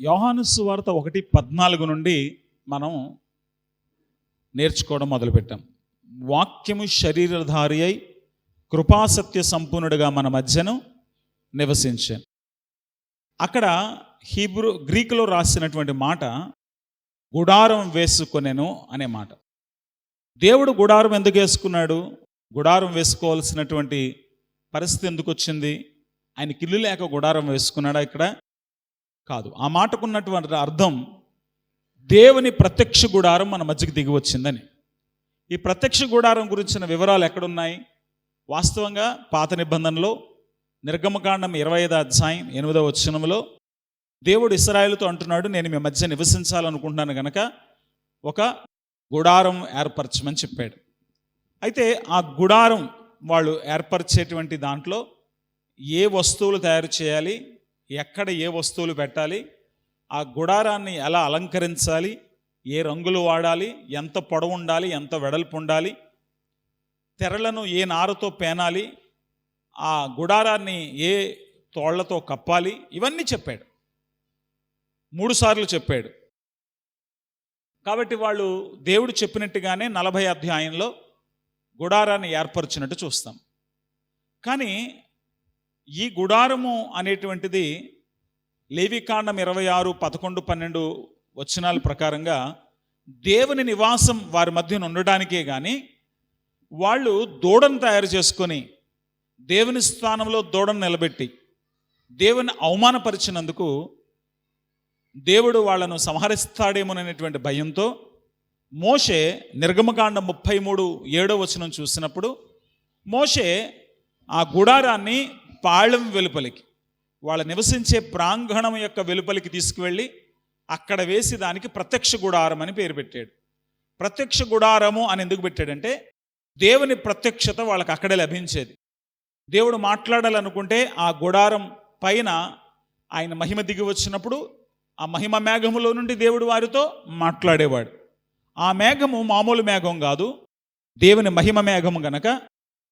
యోహాను సువార్త 1:14 నుండి మనం నేర్చుకోవడం మొదలుపెట్టాం. వాక్యము శరీరధారి అయి కృపాసత్య సంపూర్ణుడిగా మన మధ్యను నివసించాను. అక్కడ గ్రీకులో రాసినటువంటి మాట గుడారం వేసుకొనెను అనే మాట. దేవుడు గుడారం ఎందుకు వేసుకున్నాడు? గుడారం వేసుకోవాల్సినటువంటి పరిస్థితి ఎందుకు వచ్చింది? ఆయనకి ఇల్లు లేక గుడారం వేసుకున్నాడా? ఇక్కడ కాదు. ఆ మాటకున్నటువంటి అర్థం దేవుని ప్రత్యక్ష గుడారం మన మధ్యకి దిగి వచ్చిందని. ఈ ప్రత్యక్ష గుడారం గురించిన వివరాలు ఎక్కడున్నాయి? వాస్తవంగా పాత నిబంధనలో నిర్గమకాండం 25వ అధ్యాయం 8వ వచనంలో దేవుడు ఇశ్రాయేలుతో అంటున్నాడు, నేను మీ మధ్య నివసించాలనుకుంటున్నాను గనక ఒక గుడారం ఏర్పరచమని చెప్పాడు. అయితే ఆ గుడారం వాళ్ళు ఏర్పరిచేటువంటి దాంట్లో ఏ వస్తువులు తయారు చేయాలి, ఎక్కడ ఏ వస్తువులు పెట్టాలి, ఆ గుడారాన్ని ఎలా అలంకరించాలి, ఏ రంగులు వాడాలి, ఎంత పొడవు ఉండాలి, ఎంత వెడల్పు ఉండాలి, తెరలను ఏ నారతో పేనాలి, ఆ గుడారాన్ని ఏ తోళ్లతో కప్పాలి, ఇవన్నీ చెప్పాడు. 3 సార్లు చెప్పాడు. కాబట్టి వాళ్ళు దేవుడు చెప్పినట్టుగానే 40 అధ్యాయంలో గుడారాన్ని ఏర్పరిచినట్టు చూస్తాం. కానీ ఈ గుడారము అనేటువంటిది లేవికాండం 26, 11, 12 వచనాల ప్రకారంగా దేవుని నివాసం వారి మధ్యన ఉండడానికే కానీ వాళ్ళు దూడను తయారు చేసుకొని దేవుని స్థానంలో దూడను నిలబెట్టి దేవుని అవమానపరిచినందుకు దేవుడు వాళ్ళను సంహరిస్తాడేమోననేటువంటి భయంతో మోషే నిర్గమకాండం 33:7 వచనం చూసినప్పుడు మోషే ఆ గుడారాన్ని పాళెం వెలుపలికి, వాళ్ళ నివసించే ప్రాంగణం యొక్క వెలుపలికి తీసుకువెళ్ళి అక్కడ వేసి దానికి ప్రత్యక్ష గుడారం అని పేరు పెట్టాడు. ప్రత్యక్ష గుడారము అని ఎందుకు పెట్టాడంటే దేవుని ప్రత్యక్షత వాళ్ళకి అక్కడే లభించేది. దేవుడు మాట్లాడాలనుకుంటే ఆ గుడారం పైన ఆయన మహిమ దిగి వచ్చినప్పుడు ఆ మహిమ మేఘములో నుండి దేవుడు వారితో మాట్లాడేవాడు. ఆ మేఘము మామూలు మేఘం కాదు, దేవుని మహిమ మేఘము గనక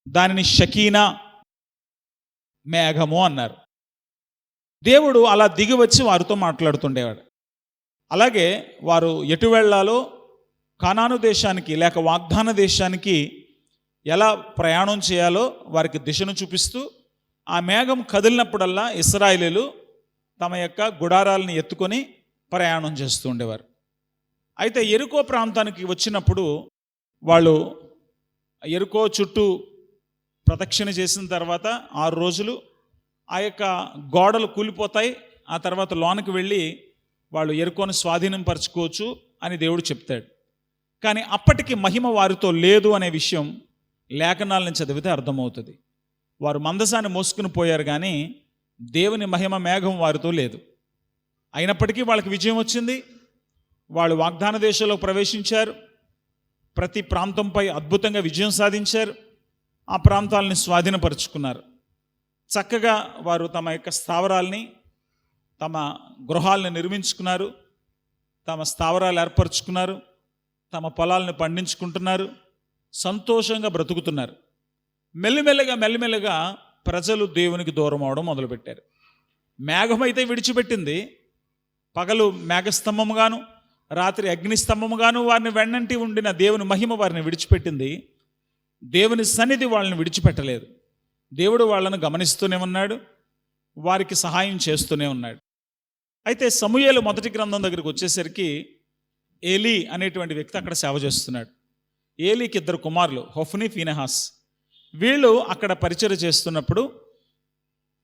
దానిని షకీనా మేఘము అన్నారు. దేవుడు అలా దిగి వచ్చి వారితో మాట్లాడుతుండేవాడు. అలాగే వారు ఎటు వెళ్ళాలో, కానాను దేశానికి లేక వాగ్దాన దేశానికి ఎలా ప్రయాణం చేయాలో వారికి దిశను చూపిస్తూ ఆ మేఘం కదిలినప్పుడల్లా ఇశ్రాయేలీయులు తమ యొక్క గుడారాలను ఎత్తుకొని ప్రయాణం చేస్తూ ఉండేవారు. అయితే యెరికో ప్రాంతానికి వచ్చినప్పుడు వాళ్ళు యెరికో చుట్టూ ప్రదక్షిణ చేసిన తర్వాత 6 రోజులు ఆ యొక్క గోడలు కూలిపోతాయి, ఆ తర్వాత లోనికి వెళ్ళి వాళ్ళు యెరికోను స్వాధీనం పరచుకోవచ్చు అని దేవుడు చెప్తాడు. కానీ అప్పటికి మహిమ వారితో లేదు అనే విషయం లేఖనాలను చదివితే అర్థమవుతుంది. వారు మందసాన్ని మోసుకుని పోయారు కానీ దేవుని మహిమ మేఘం వారితో లేదు. అయినప్పటికీ వాళ్ళకి విజయం వచ్చింది. వాళ్ళు వాగ్దాన దేశంలో ప్రవేశించారు. ప్రతి ప్రాంతంపై అద్భుతంగా విజయం సాధించారు. ఆ ప్రాంతాలని స్వాధీనపరుచుకున్నారు. చక్కగా వారు తమ యొక్క స్థావరాల్ని, తమ గృహాలను నిర్మించుకున్నారు, తమ స్థావరాలు ఏర్పరచుకున్నారు, తమ పొలాలను పండించుకుంటున్నారు, సంతోషంగా బ్రతుకుతున్నారు. మెల్లిమెల్లగా ప్రజలు దేవునికి దూరం అవడం మొదలుపెట్టారు. మేఘమైతే విడిచిపెట్టింది, పగలు మేఘస్తంభముగాను రాత్రి అగ్నిస్తంభముగాను వారిని వెన్నంటి ఉండిన దేవుని మహిమ వారిని విడిచిపెట్టింది. దేవుని సన్నిధి వాళ్ళని విడిచిపెట్టలేదు. దేవుడు వాళ్ళను గమనిస్తూనే ఉన్నాడు, వారికి సహాయం చేస్తూనే ఉన్నాడు. అయితే సమూయేలు మొదటి గ్రంథం దగ్గరికి వచ్చేసరికి ఏలీ అనేటువంటి వ్యక్తి అక్కడ సేవ చేస్తున్నాడు. ఏలీకి 2 కుమారులు, హొఫ్నీ, ఫీనెహాస్. వీళ్ళు అక్కడ పరిచర్య చేస్తున్నప్పుడు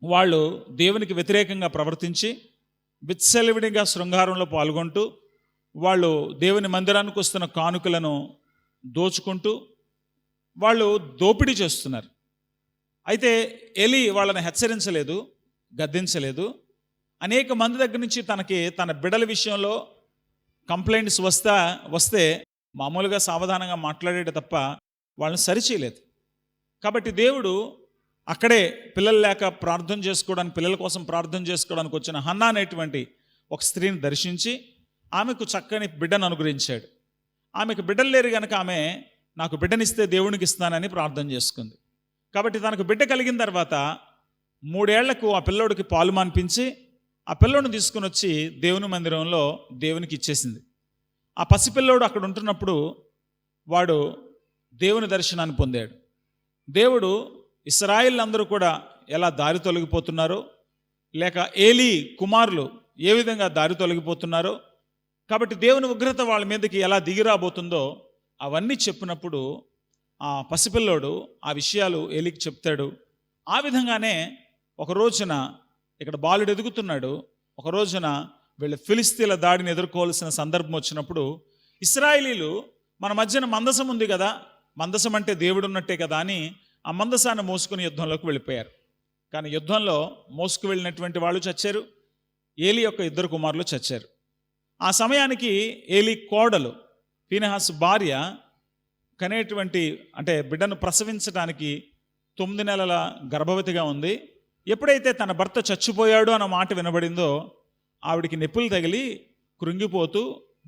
వాళ్ళు దేవునికి వ్యతిరేకంగా ప్రవర్తించి విచ్చలవిడిగా శృంగారంలో పాల్గొంటూ వాళ్ళు దేవుని మందిరానికి వస్తున్న కానుకలను దోచుకుంటూ వాళ్ళు దోపిడీ చేస్తున్నారు. అయితే ఏలీ వాళ్ళని హెచ్చరించలేదు, గద్దించలేదు. అనేక మంది దగ్గర నుంచి తన బిడ్డల విషయంలో కంప్లైంట్స్ వస్తే మామూలుగా సావధానంగా మాట్లాడేది తప్ప వాళ్ళని సరిచేయలేదు. కాబట్టి దేవుడు అక్కడే పిల్లలు లేక ప్రార్థన చేసుకోవడానికి, పిల్లల కోసం ప్రార్థన చేసుకోవడానికి వచ్చిన హన్నా అనేటువంటి ఒక స్త్రీని దర్శించి ఆమెకు చక్కని బిడ్డను అనుగ్రహించాడు. ఆమెకు బిడ్డలు లేరు కనుక ఆమె నాకు బిడ్డనిస్తే దేవునికి ఇస్తానని ప్రార్థన చేసుకుంది. కాబట్టి తనకు బిడ్డ కలిగిన తర్వాత 3 ఏళ్లకు ఆ పిల్లోడికి పాలు మాన్పించి ఆ పిల్లోడిని తీసుకుని వచ్చి దేవుని మందిరంలో దేవునికి ఇచ్చేసింది. ఆ పసిపిల్లోడు అక్కడ ఉంటున్నప్పుడు వాడు దేవుని దర్శనాన్ని పొందాడు. దేవుడు ఇశ్రాయేలు అందరూ కూడా ఎలా దారి తొలగిపోతున్నారో, లేక ఏలీ కుమారులు ఏ విధంగా దారి తొలగిపోతున్నారో, కాబట్టి దేవుని ఉగ్రత వాళ్ళ మీదకి ఎలా దిగిరాబోతుందో అవన్నీ చెప్పినప్పుడు ఆ పసిపిల్లోడు ఆ విషయాలు ఏలీకి చెప్తాడు. ఆ విధంగానే ఒక రోజున ఇక్కడ బాలుడు ఎదుగుతున్నాడు. ఒక రోజున వీళ్ళు ఫిలిస్తీన్ల దాడిని ఎదుర్కోవాల్సిన సందర్భం వచ్చినప్పుడు ఇశ్రాయేలీలు మన మధ్యన మందసం ఉంది కదా, మందసం అంటే దేవుడు ఉన్నట్టే కదా అని ఆ మందసాన్ని మోసుకుని యుద్ధంలోకి వెళ్ళిపోయారు. కానీ యుద్ధంలో మోసుకు వెళ్ళినటువంటి వాళ్ళు చచ్చారు, ఏలీ యొక్క 2 కుమారులు చచ్చారు. ఆ సమయానికి ఏలీ కోడలు ఫీనెహాసు భార్య కనేటువంటి అంటే బిడ్డను ప్రసవించడానికి 9 నెలల గర్భవతిగా ఉంది. ఎప్పుడైతే తన భర్త చచ్చిపోయాడు అన్న మాట వినబడిందో ఆవిడికి నొప్పులు తగిలి కృంగిపోతూ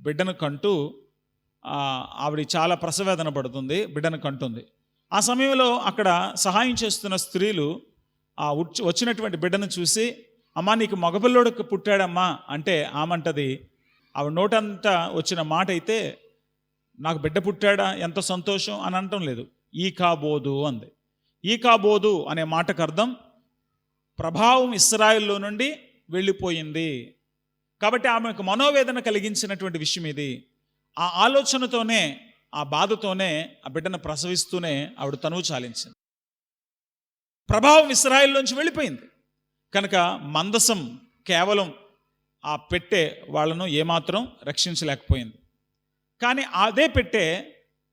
బిడ్డను కంటూ ఆవిడ చాలా ప్రసవేదన పడుతుంది, బిడ్డను కంటుంది. ఆ సమయంలో అక్కడ సహాయం చేస్తున్న స్త్రీలు వచ్చినటువంటి బిడ్డను చూసి, అమ్మా నీకు మగపిల్లోడికి పుట్టాడమ్మా అంటే ఆమంటది, ఆవిడ నోటంతా వచ్చిన మాట అయితే నాకు బిడ్డ పుట్టాడా ఎంత సంతోషం అని అనటం లేదు, ఈ కాబోదు అంది. ఈ కాబోదు అనే మాటకు అర్థం ప్రభావం ఇశ్రాయేల్లో నుండి వెళ్ళిపోయింది. కాబట్టి ఆమెకు మనోవేదన కలిగించినటువంటి విషయం ఇది. ఆ ఆలోచనతోనే ఆ బాధతోనే ఆ బిడ్డను ప్రసవిస్తూనే ఆవిడ తనువు చాలించింది. ప్రభావం ఇశ్రాయేల్లోంచి వెళ్ళిపోయింది కనుక మందసం కేవలం ఆ పెట్టె వాళ్ళను ఏమాత్రం రక్షించలేకపోయింది. కానీ అదే పెట్టె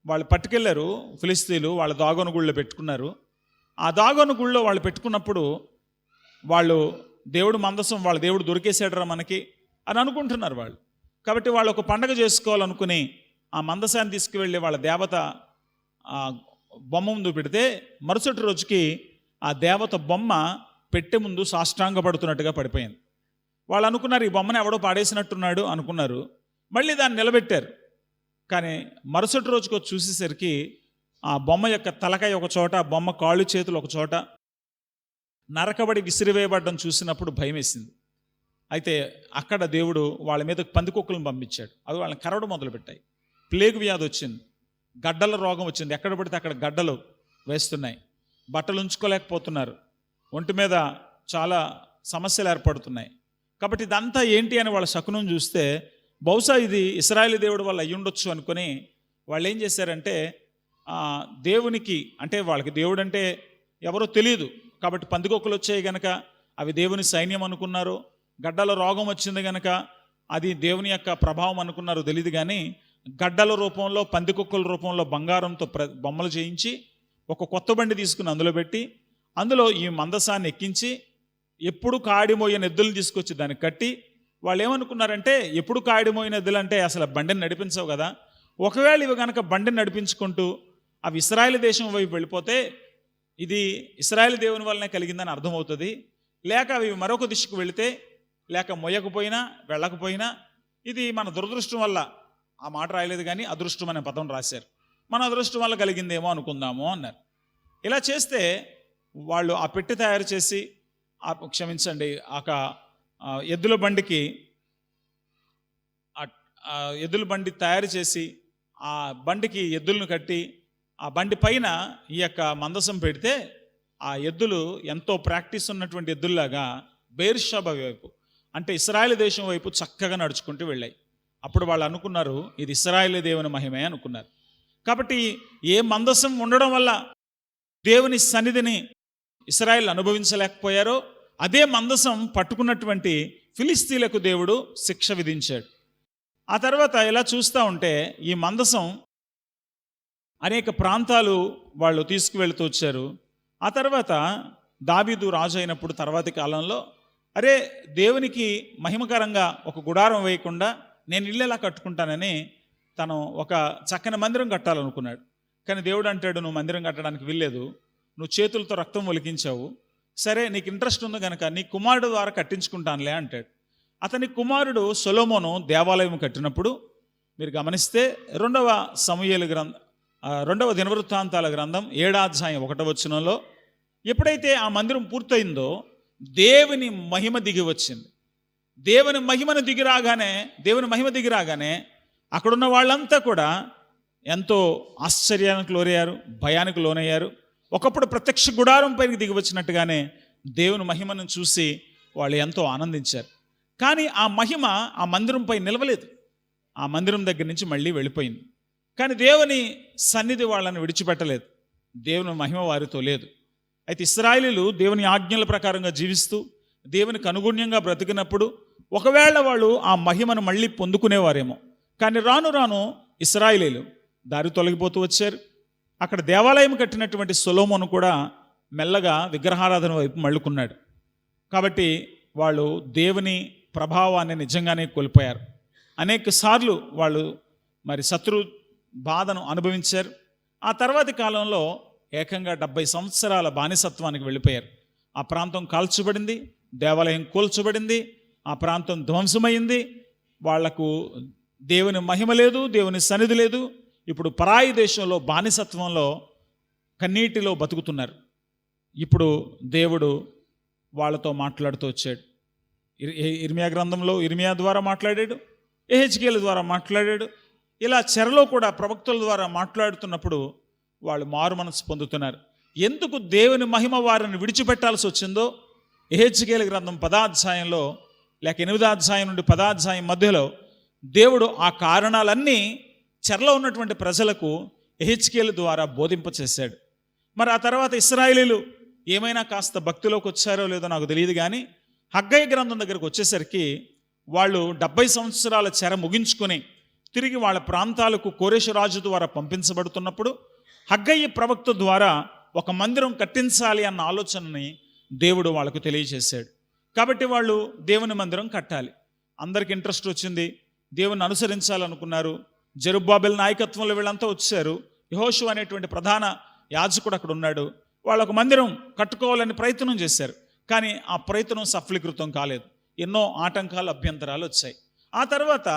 వాళ్ళు పట్టుకెళ్ళారు ఫిలిస్తీన్లు, వాళ్ళ దాగోను గుళ్ళో పెట్టుకున్నారు. ఆ దాగోను గుళ్ళో వాళ్ళు పెట్టుకున్నప్పుడు వాళ్ళు దేవుడు మందసం వాళ్ళ దేవుడు దొరికేసాడరా మనకి అని అనుకుంటున్నారు వాళ్ళు. కాబట్టి వాళ్ళు ఒక పండగ చేసుకోవాలనుకుని ఆ మందసాన్ని తీసుకువెళ్ళి వాళ్ళ దేవత బొమ్మ ముందు పెడితే మరుసటి రోజుకి ఆ దేవత బొమ్మ పెట్టె ముందు సాష్టాంగపడుతున్నట్టుగా పడిపోయింది. వాళ్ళు అనుకున్నారు ఈ బొమ్మను ఎవడో పాడేసినట్టున్నాడు అనుకున్నారు. మళ్ళీ దాన్ని నిలబెట్టారు. కానీ మరుసటి రోజుకు చూసేసరికి ఆ బొమ్మ యొక్క తలకాయ ఒక చోట, బొమ్మ కాళ్ళు చేతులు ఒక చోట నరకబడి విసిరివేయబడ్డం చూసినప్పుడు భయం వేసింది. అయితే అక్కడ దేవుడు వాళ్ళ మీద పందికొక్కులను పంపించాడు. అవి వాళ్ళని కరవడం మొదలుపెట్టాయి. ప్లేగు వ్యాధి వచ్చింది, గడ్డల రోగం వచ్చింది. ఎక్కడ పడితే అక్కడ గడ్డలు వేస్తున్నాయి, బట్టలు ఉంచుకోలేకపోతున్నారు, ఒంటి మీద చాలా సమస్యలు ఏర్పడుతున్నాయి. కాబట్టి ఇదంతా ఏంటి అని వాళ్ళ శకునం చూస్తే బహుశా ఇది ఇశ్రాయేలు దేవుడు వల్ల అయ్యుండొచ్చు అనుకొని వాళ్ళు ఏం చేశారంటే దేవునికి అంటే వాళ్ళకి దేవుడు అంటే ఎవరో తెలియదు కాబట్టి పందికొక్కులు వచ్చాయి గనక అవి దేవుని సైన్యం అనుకున్నారు. గడ్డల రోగం వచ్చింది గనక అది దేవుని యొక్క ప్రభావం అనుకున్నారు తెలియదు. కానీ గడ్డల రూపంలో పందికొక్కుల రూపంలో బంగారంతో బొమ్మలు చేయించి ఒక కొత్త బండి తీసుకుని అందులో పెట్టి అందులో ఈ మందసాన్ని ఎక్కించి ఎప్పుడు కాడిమోయిన ఎద్దులను తీసుకొచ్చి దానికి కట్టి వాళ్ళు ఏమనుకున్నారంటే ఎప్పుడు కాడిమోయిన ఎద్దులు అంటే అసలు బండిని నడిపించవు కదా, ఒకవేళ ఇవి కనుక బండిని నడిపించుకుంటూ అవి ఇశ్రాయేలు దేశం వైపు వెళ్ళిపోతే ఇది ఇశ్రాయేలు దేవుని వల్లనే కలిగిందని అర్థమవుతుంది, లేక అవి మరొక దిశకు వెళితే లేక మొయ్యకపోయినా వెళ్ళకపోయినా ఇది మన దురదృష్టం వల్ల, ఆ మాట రాయలేదు కానీ అదృష్టం అనే పదం రాశారు, మన అదృష్టం వల్ల కలిగిందేమో అనుకుందాము అన్నారు. ఇలా చేస్తే వాళ్ళు ఆ పెట్టి తయారు చేసి క్షమించండి ఎద్దుల బండి తయారు చేసి ఆ బండికి ఎద్దులను కట్టి ఆ బండి పైన ఈ యొక్క మందసం పెడితే ఆ ఎద్దులు ఎంతో ప్రాక్టీస్ ఉన్నటువంటి ఎద్దుల్లాగా బెయేర్షెబా వైపు అంటే ఇశ్రాయేలు దేశం వైపు చక్కగా నడుచుకుంటూ వెళ్ళాయి. అప్పుడు వాళ్ళు అనుకున్నారు ఇది ఇశ్రాయేలు దేవుని మహిమే అనుకున్నారు. కాబట్టి ఏ మందసం ఉండడం వల్ల దేవుని సన్నిధిని ఇశ్రాయేలు అనుభవించలేకపోయారో అదే మందసం పట్టుకున్నటువంటి ఫిలిస్తీన్లకు దేవుడు శిక్ష విధించాడు. ఆ తర్వాత ఇలా చూస్తూ ఉంటే ఈ మందసం అనేక ప్రాంతాలు వాళ్ళు తీసుకువెళ్తూ వచ్చారు. ఆ తర్వాత దావీదు రాజు అయినప్పుడు తర్వాతి కాలంలో అరే దేవునికి మహిమకరంగా ఒక గుడారం వేయకుండా నేను ఇల్లు ఎలా కట్టుకుంటానని తను ఒక చక్కని మందిరం కట్టాలనుకున్నాడు. కానీ దేవుడు అంటాడు నువ్వు మందిరం కట్టడానికి వీల్లేదు, నువ్వు చేతులతో రక్తం ఒలికించావు, సరే నీకు ఇంట్రెస్ట్ ఉంది కనుక నీ కుమారుడు ద్వారా కట్టించుకుంటానులే అంటాడు. అతని కుమారుడు సొలొమోను దేవాలయం కట్టినప్పుడు మీరు గమనిస్తే 2వ దినవృత్తాంతాల గ్రంథం 7వ అధ్యాయం 1వ వచనంలో ఎప్పుడైతే ఆ మందిరం పూర్తయిందో దేవుని మహిమ దిగి వచ్చింది. దేవుని మహిమ దిగిరాగానే అక్కడున్న వాళ్ళంతా కూడా ఎంతో ఆశ్చర్యానికి లోనయ్యారు, భయానికి లోనయ్యారు. ఒకప్పుడు ప్రత్యక్ష గుడారం పైకి దిగి వచ్చినట్టుగానే దేవుని మహిమను చూసి వాళ్ళు ఎంతో ఆనందించారు. కానీ ఆ మహిమ ఆ మందిరంపై నిలవలేదు. ఆ మందిరం దగ్గర నుంచి మళ్ళీ వెళ్ళిపోయింది. కానీ దేవుని సన్నిధి వాళ్ళని విడిచిపెట్టలేదు. దేవుని మహిమ వారితో లేదు. అయితే ఇశ్రాయేలీయులు దేవుని ఆజ్ఞల ప్రకారంగా జీవిస్తూ దేవునికి అనుగుణ్యంగా బ్రతికినప్పుడు ఒకవేళ వాళ్ళు ఆ మహిమను మళ్ళీ పొందుకునేవారేమో. కానీ రాను రాను ఇశ్రాయేలీయులు దారి తొలగిపోతూ వచ్చారు. అక్కడ దేవాలయం కట్టినటువంటి సొలొమోను కూడా మెల్లగా విగ్రహారాధన వైపు మళ్ళుకున్నాడు. కాబట్టి వాళ్ళు దేవుని ప్రభావాన్ని నిజంగానే కోల్పోయారు. అనేక సార్లు వాళ్ళు మరి శత్రు బాధను అనుభవించారు. ఆ తర్వాతి కాలంలో ఏకంగా 70 సంవత్సరాల బానిసత్వానికి వెళ్ళిపోయారు. ఆ ప్రాంతం కాల్చబడింది, దేవాలయం కూల్చబడింది, ఆ ప్రాంతం ధ్వంసమైంది. వాళ్లకు దేవుని మహిమ లేదు, దేవుని సన్నిధి లేదు. ఇప్పుడు పరాయి దేశంలో బానిసత్వంలో కన్నీటిలో బతుకుతున్నారు. ఇప్పుడు దేవుడు వాళ్ళతో మాట్లాడుతూ వచ్చాడు. ఇర్మియా గ్రంథంలో ఇర్మియా ద్వారా మాట్లాడాడు, యెహెజ్కేలు ద్వారా మాట్లాడాడు. ఇలా చెరలో కూడా ప్రవక్తల ద్వారా మాట్లాడుతున్నప్పుడు వాళ్ళు మారు మనసు పొందుతున్నారు. ఎందుకు దేవుని మహిమ వారిని విడిచిపెట్టాల్సి వచ్చిందో యెహెజ్కేలు గ్రంథం 10వ అధ్యాయంలో లేక 8వ అధ్యాయం నుండి 10వ అధ్యాయం మధ్యలో దేవుడు ఆ కారణాలన్నీ చెరలో ఉన్నటువంటి ప్రజలకు యెహెజ్కేలు ద్వారా బోధింపచేశాడు. మరి ఆ తర్వాత ఇశ్రాయేలీయులు ఏమైనా కాస్త భక్తిలోకి వచ్చారో లేదో నాకు తెలియదు. కానీ హగ్గయి గ్రంథం దగ్గరకు వచ్చేసరికి వాళ్ళు 70 సంవత్సరాల చెర ముగించుకొని తిరిగి వాళ్ళ ప్రాంతాలకు కోరెషు రాజు ద్వారా పంపించబడుతున్నప్పుడు హగ్గయి ప్రవక్త ద్వారా ఒక మందిరం కట్టించాలి అన్న ఆలోచనని దేవుడు వాళ్ళకు తెలియజేశాడు. కాబట్టి వాళ్ళు దేవుని మందిరం కట్టాలి. అందరికి ఇంట్రెస్ట్ వచ్చింది, దేవుని అనుసరించాలనుకున్నారు. జెరుబ్బాబెల్ నాయకత్వంలో వీళ్ళంతా వచ్చారు. యెహోషువ అనేటువంటి ప్రధాన యాజకుడు అక్కడ ఉన్నాడు. వాళ్ళొక మందిరం కట్టుకోవాలని ప్రయత్నం చేశారు. కానీ ఆ ప్రయత్నం సఫలీకృతం కాలేదు. ఎన్నో ఆటంకాలు, అభ్యంతరాలు వచ్చాయి. ఆ తర్వాత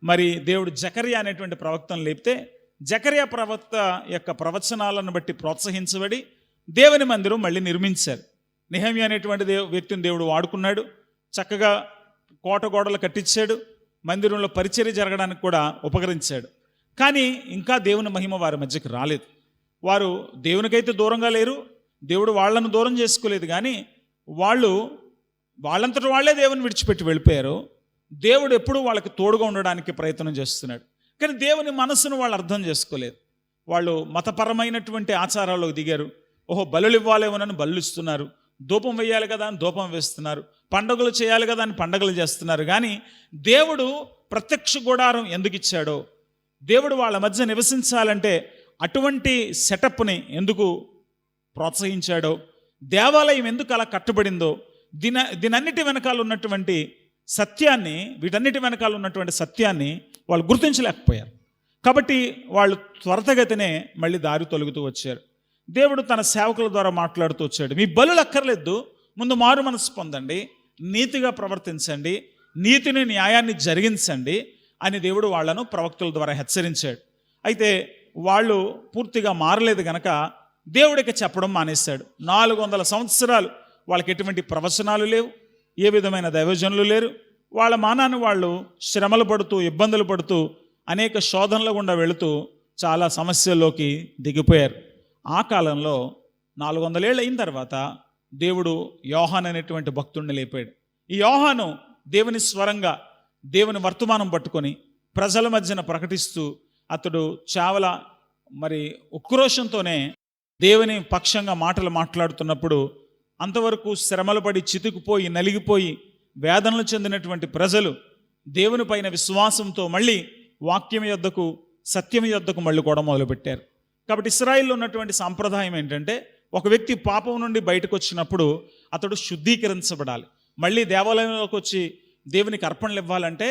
మరి దేవుడు జకర్యా అనేటువంటి ప్రవక్తను లేపితే జకర్యా ప్రవక్త యొక్క ప్రవచనాలను బట్టి ప్రోత్సహించబడి దేవుని మందిరం మళ్ళీ నిర్మించారు. నెహెమ్యా అనేటువంటి వ్యక్తిని దేవుడు వాడుకున్నాడు. చక్కగా కోట గోడలు కట్టించాడు. మందిరంలో పరిచర్య జరగడానికి కూడా ఉపకరించాడు. కానీ ఇంకా దేవుని మహిమ వారి మధ్యకి రాలేదు. వారు దేవునికైతే దూరంగా లేరు, దేవుడు వాళ్ళను దూరం చేసుకోలేదు. కానీ వాళ్ళంతట వాళ్ళే దేవుని విడిచిపెట్టి వెళ్ళిపోయారు. దేవుడు ఎప్పుడూ వాళ్ళకి తోడుగా ఉండడానికి ప్రయత్నం చేస్తున్నాడు. కానీ దేవుని మనసును వాళ్ళు అర్థం చేసుకోలేదు. వాళ్ళు మతపరమైనటువంటి ఆచారాల్లోకి దిగారు. ఓహో, బలులు ఇవ్వాలేమోనని బలులు ఇస్తున్నారు, ధూపం వేయాలి కదా అని ధూపం వేస్తున్నారు, పండుగలు చేయాలి కదా అని పండుగలు చేస్తున్నారు. కానీ దేవుడు ప్రత్యక్ష గుడారం ఎందుకు ఇచ్చాడో, దేవుడు వాళ్ళ మధ్య నివసించాలంటే అటువంటి సెటప్ని ఎందుకు ప్రోత్సహించాడో, దేవాలయం ఎందుకు అలా కట్టబడిందో, దీనన్నిటి వెనకాల ఉన్నటువంటి సత్యాన్ని, వీటన్నిటి వెనకాల ఉన్నటువంటి సత్యాన్ని వాళ్ళు గుర్తించలేకపోయారు. కాబట్టి వాళ్ళు త్వరితగతినే మళ్ళీ దారి తొలగుతూ వచ్చారు. దేవుడు తన సేవకుల ద్వారా మాట్లాడుతూ వచ్చాడు. మీ బలులు అక్కర్లేదు, ముందు మారు మనసు పొందండి, నీతిగా ప్రవర్తించండి, నీతిని, న్యాయాన్ని జరిగించండి అని దేవుడు వాళ్ళను ప్రవక్తల ద్వారా హెచ్చరించాడు. అయితే వాళ్ళు పూర్తిగా మారలేదు గనక దేవుడికి చెప్పడం మానేశాడు. 400 సంవత్సరాలు వాళ్ళకి ఎటువంటి ప్రవచనాలు లేవు, ఏ విధమైన దైవజనులు లేరు. వాళ్ళ మానాన్ని వాళ్ళు శ్రమలు పడుతూ, ఇబ్బందులు పడుతూ, అనేక శోధనల గుండా వెళుతూ చాలా సమస్యల్లోకి దిగిపోయారు. ఆ కాలంలో 400 ఏళ్ళు అయిన తర్వాత దేవుడు యోహాను అనేటువంటి భక్తుడిని లేపాడు. ఈ యోహాను దేవుని స్వరంగా, దేవుని వర్తమానం పట్టుకొని ప్రజల మధ్యన ప్రకటిస్తూ అతడు చాలా మరి ఉక్రోషంతోనే దేవుని పక్షంగా మాటలు మాట్లాడుతున్నప్పుడు అంతవరకు శ్రమలు పడి చితుకుపోయి నలిగిపోయి వేదనలు చెందినటువంటి ప్రజలు దేవుని పైన విశ్వాసంతో మళ్ళీ వాక్యం యొద్దకు, సత్యం యొద్దకు మళ్ళీ కూడా మొదలుపెట్టారు. కాబట్టి ఇశ్రాయేల్లో ఉన్నటువంటి సాంప్రదాయం ఏంటంటే, ఒక వ్యక్తి పాపం నుండి బయటకు వచ్చినప్పుడు అతడు శుద్ధీకరించబడాలి. మళ్ళీ దేవాలయంలోకి వచ్చి దేవునికి అర్పణలు ఇవ్వాలంటే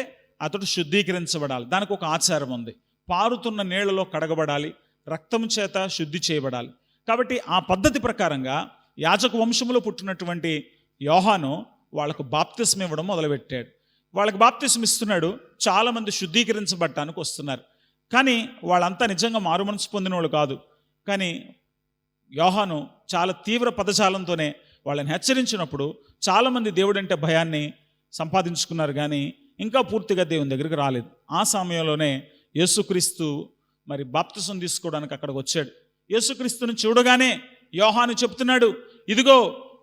అతడు శుద్ధీకరించబడాలి. దానికి ఒక ఆచారం ఉంది. పారుతున్న నీళ్లలో కడగబడాలి, రక్తం చేత శుద్ధి చేయబడాలి. కాబట్టి ఆ పద్ధతి ప్రకారంగా యాజక వంశంలో పుట్టినటువంటి యోహాను వాళ్ళకు బాప్తిస్మ ఇవ్వడం మొదలుపెట్టాడు. వాళ్ళకి బాప్తిస్మ ఇస్తున్నాడు. చాలామంది శుద్ధీకరించబడటానికి వస్తున్నారు. కానీ వాళ్ళంతా నిజంగా మారు మనసు పొందిన వాళ్ళు కాదు. కానీ యోహాను చాలా తీవ్ర పదజాలంతోనే వాళ్ళని హెచ్చరించినప్పుడు చాలామంది దేవుడంటే భయాన్ని సంపాదించుకున్నారు, కానీ ఇంకా పూర్తిగా దేవుని దగ్గరికి రాలేదు. ఆ సమయంలోనే యేసుక్రీస్తు మరి బాప్తిసం తీసుకోవడానికి అక్కడికి వచ్చాడు. యేసుక్రీస్తుని చూడగానే యోహాను చెప్తున్నాడు, ఇదిగో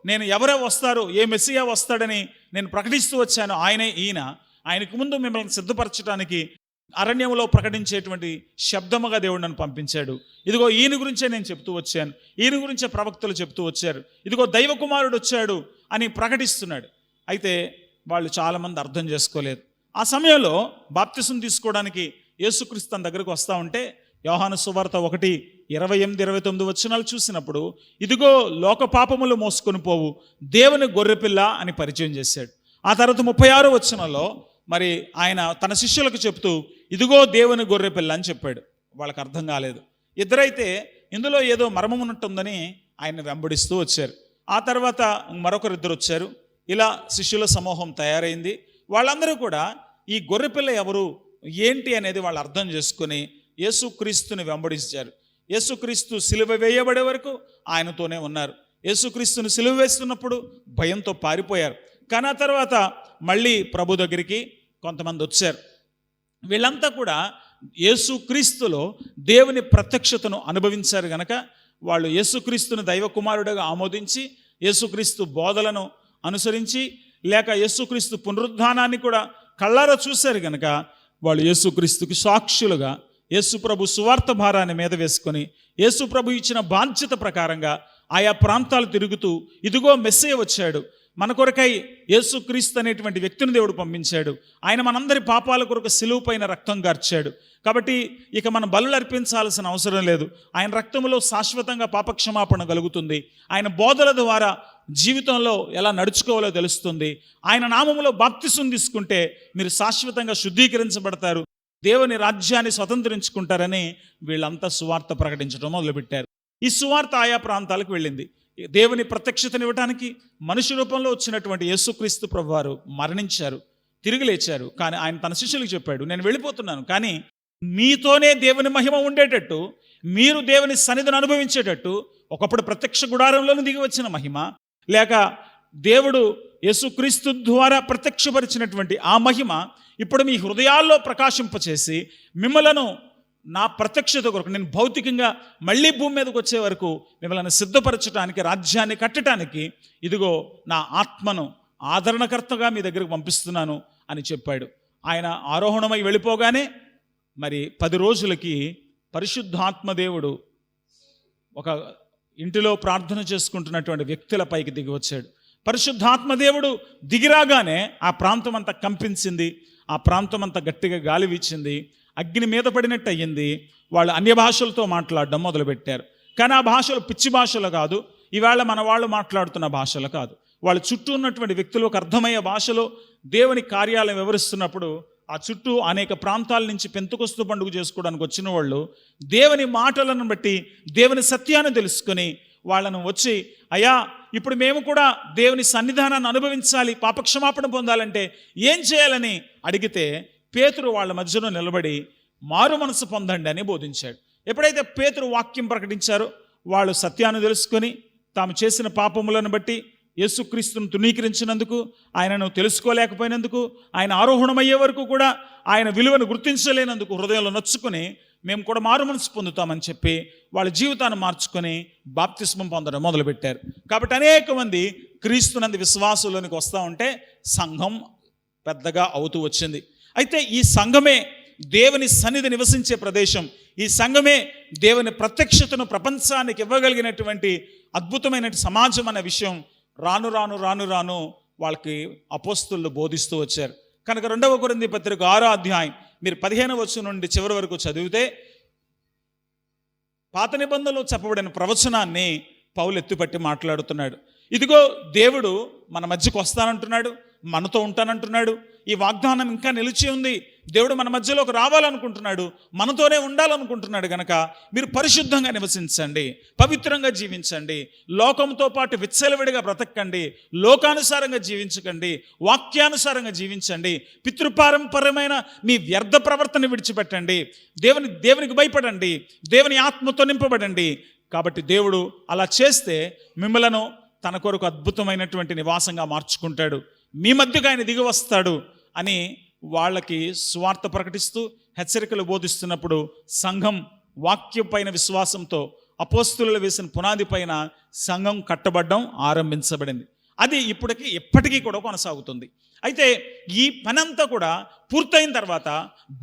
నేను ఎవరో వస్తారు, ఏ మెస్సియా వస్తాడని నేను ప్రకటిస్తూ వచ్చాను, ఆయనే ఈయన. ఆయనకు ముందు మిమ్మల్ని సిద్ధపరచడానికి అరణ్యంలో ప్రకటించేటువంటి శబ్దముగా దేవుడు నన్ను పంపించాడు. ఇదిగో ఈయన గురించే నేను చెప్తూ వచ్చాను, ఈయన గురించే ప్రవక్తలు చెప్తూ వచ్చారు, ఇదిగో దైవ కుమారుడు వచ్చాడు అని ప్రకటిస్తున్నాడు. అయితే వాళ్ళు చాలామంది అర్థం చేసుకోలేదు. ఆ సమయంలో బాప్తిసం తీసుకోవడానికి యేసుక్రీస్తు తన దగ్గరకు వస్తూ ఉంటే యోహాను సువార్త 1:28-29 వచనాలు చూసినప్పుడు, ఇదిగో లోక పాపములు మోసుకొని పోవు దేవుని గొర్రెపిల్ల అని పరిచయం చేశాడు. ఆ తర్వాత 36 వచనంలో మరి ఆయన తన శిష్యులకు చెప్తూ ఇదిగో దేవుని గొర్రెపిల్ల అని చెప్పాడు. వాళ్ళకి అర్థం కాలేదు. ఇద్దరైతే ఇందులో ఏదో మర్మం ఉన్నట్టుందని ఆయన వెంబడిస్తూ వచ్చారు. ఆ తర్వాత మరొకరిద్దరు వచ్చారు. ఇలా శిష్యుల సమూహం తయారైంది. వాళ్ళందరూ కూడా ఈ గొర్రెపిల్ల ఎవరు ఏంటి అనేది వాళ్ళు అర్థం చేసుకుని యేసుక్రీస్తుని వెంబడించారు. యేసుక్రీస్తు సిలువ వేయబడే వరకు ఆయనతోనే ఉన్నారు. యేసుక్రీస్తుని సిలువ వేస్తున్నప్పుడు భయంతో పారిపోయారు. కానీ ఆ తర్వాత మళ్ళీ ప్రభు దగ్గరికి కొంతమంది వచ్చారు. వీళ్ళంతా కూడా యేసుక్రీస్తులో దేవుని ప్రత్యక్షతను అనుభవించారు గనక వాళ్ళు యేసుక్రీస్తుని దైవ కుమారుడిగా ఆమోదించి, యేసుక్రీస్తు బోధలను అనుసరించి, లేక యేసుక్రీస్తు పునరుద్ధానాన్ని కూడా కళ్ళారా చూశారు గనక వాళ్ళు యేసుక్రీస్తుకి సాక్షులుగా యేసుప్రభు సువార్త భారాన్ని మీద వేసుకొని యేసుప్రభు ఇచ్చిన బాధ్యత ప్రకారంగా ఆయా ప్రాంతాలు తిరుగుతూ ఇదిగో మెస్సయ్య వచ్చాడు, మన కొరకై యేసుక్రీస్తు అనేటువంటి వ్యక్తిని దేవుడు పంపించాడు, ఆయన మనందరి పాపాల కొరకు సిలువ పైన రక్తం గార్చాడు, కాబట్టి ఇక మనం బలులు అర్పించాల్సిన అవసరం లేదు, ఆయన రక్తంలో శాశ్వతంగా పాపక్షమాపణ కలుగుతుంది, ఆయన బోధల ద్వారా జీవితంలో ఎలా నడుచుకోవాలో తెలుస్తుంది, ఆయన నామములో బాప్తిసం తీసుకుంటే మీరు శాశ్వతంగా శుద్ధీకరించబడతారు, దేవుని రాజ్యాన్ని స్వతంత్రించుకుంటారని వీళ్ళంతా సువార్త ప్రకటించడం మొదలుపెట్టారు. ఈ సువార్త ఆయా ప్రాంతాలకు వెళ్ళింది. దేవుని ప్రత్యక్షతనివ్వడానికి మనిషి రూపంలో వచ్చినటువంటి యేసుక్రీస్తు ప్రభువారు మరణించారు, తిరిగి లేచారు. కానీ ఆయన తన శిష్యులకు చెప్పాడు, నేను వెళ్ళిపోతున్నాను, కానీ మీతోనే దేవుని మహిమ ఉండేటట్టు, మీరు దేవుని సన్నిధిని అనుభవించేటట్టు, ఒకప్పుడు ప్రత్యక్ష గుడారంలోనే దిగి వచ్చిన మహిమ, లేక దేవుడు యేసుక్రీస్తు ద్వారా ప్రత్యక్షపరిచినటువంటి ఆ మహిమ ఇప్పుడు మీ హృదయాల్లో ప్రకాశింపచేసి మిమ్మలను నా ప్రత్యక్షత కొరకు, నేను భౌతికంగా మళ్ళీ భూమి మీదకి వచ్చే వరకు మిమ్మల్ని సిద్ధపరచడానికి, రాజ్యాన్ని కట్టడానికి ఇదిగో నా ఆత్మను ఆదరణకర్తగా మీ దగ్గరకు పంపిస్తున్నాను అని చెప్పాడు. ఆయన ఆరోహణమై వెళ్ళిపోగానే మరి 10 రోజులకి పరిశుద్ధాత్మదేవుడు ఒక ఇంటిలో ప్రార్థన చేసుకుంటున్నటువంటి వ్యక్తుల పైకి దిగి వచ్చాడు. పరిశుద్ధాత్మదేవుడు దిగిరాగానే ఆ ప్రాంతం అంతా కంపించింది, ఆ ప్రాంతం అంతా గట్టిగా గాలి వీచింది, అగ్ని మీద పడినట్టు అయ్యింది. వాళ్ళు అన్య భాషలతో మాట్లాడడం మొదలుపెట్టారు. కానీ ఆ భాషలు పిచ్చి భాషలు కాదు, ఇవాళ మన వాళ్ళు మాట్లాడుతున్న భాషలు కాదు. వాళ్ళ చుట్టూ ఉన్నటువంటి వ్యక్తులకు అర్థమయ్యే భాషలో దేవుని కార్యాలను వివరిస్తున్నప్పుడు ఆ చుట్టూ అనేక ప్రాంతాల నుంచి పెంతెకొస్తు పండుగ చేసుకోవడానికి వచ్చిన వాళ్ళు దేవుని మాటలను బట్టి దేవుని సత్యాన్ని తెలుసుకొని వాళ్ళను వచ్చి, అయ్యా ఇప్పుడు మేము కూడా దేవుని సన్నిధానాన్ని అనుభవించాలి, పాపక్షమాపణ పొందాలంటే ఏం చేయాలని అడిగితే పేతురు వాళ్ళ మధ్యలో నిలబడి మారు మనసు పొందండి అని బోధించాడు. ఎప్పుడైతే పేతురు వాక్యం ప్రకటించారో వాళ్ళు సత్యాన్ని తెలుసుకొని తాము చేసిన పాపములను బట్టి యేసుక్రీస్తును తృణీకరించినందుకు, ఆయనను తెలుసుకోలేకపోయినందుకు, ఆయన ఆరోహణమయ్యే వరకు కూడా ఆయన విలువను గుర్తించలేనందుకు హృదయంలో నొచ్చుకొని మేము కూడా మారు మనసు పొందుతామని చెప్పి వాళ్ళ జీవితాన్ని మార్చుకొని బాప్తిస్మం పొందడం మొదలుపెట్టారు. కాబట్టి అనేక మంది క్రీస్తునందు విశ్వాసులోనికి వస్తూ ఉంటే సంఘం పెద్దగా అవుతూ వచ్చింది. అయితే ఈ సంఘమే దేవుని సన్నిధి నివసించే ప్రదేశం, ఈ సంఘమే దేవుని ప్రత్యక్షతను ప్రపంచానికి ఇవ్వగలిగినటువంటి అద్భుతమైన సమాజం అనే విషయం రాను రాను రాను రాను వాళ్ళకి అపోస్తులు బోధిస్తూ వచ్చారు. కనుక 2వ కొరింథీ పత్రిక 6వ అధ్యాయం మీరు 15వ వచనం నుండి చివరి వరకు చదివితే పాత నిబంధనలో చెప్పబడిన ప్రవచనాన్ని పౌలు ఎత్తిపట్టి మాట్లాడుతున్నాడు. ఇదిగో దేవుడు మన మధ్యకు వస్తానంటున్నాడు, మనతో ఉంటానంటున్నాడు, ఈ వాగ్దానం ఇంకా నిలిచి ఉంది, దేవుడు మన మధ్యలోకి రావాలనుకుంటున్నాడు, మనతోనే ఉండాలనుకుంటున్నాడు. కనుక మీరు పరిశుద్ధంగా నివసించండి, పవిత్రంగా జీవించండి, లోకంతో పాటు విచ్చలవిడిగా బ్రతకండి, లోకానుసారంగా జీవించకండి, వాక్యానుసారంగా జీవించండి, పితృపారంపర్యమైన మీ వ్యర్థ ప్రవర్తన విడిచిపెట్టండి, దేవునికి భయపడండి, దేవుని ఆత్మతో నింపబడండి. కాబట్టి దేవుడు అలా చేస్తే మిమ్మలను తన కొరకు అద్భుతమైనటువంటి నివాసంగా మార్చుకుంటాడు. మీ మధ్యకు ఆయన దిగి వస్తాడు అని వాళ్ళకి స్వార్థ ప్రకటిస్తూ హెచ్చరికలు బోధిస్తున్నప్పుడు సంఘం వాక్యం పైన విశ్వాసంతో అపోస్తులు వేసిన పునాది పైన సంఘం కట్టబడడం ఆరంభించబడింది. అది ఎప్పటికీ కూడా కొనసాగుతుంది. అయితే ఈ పనంతా కూడా పూర్తయిన తర్వాత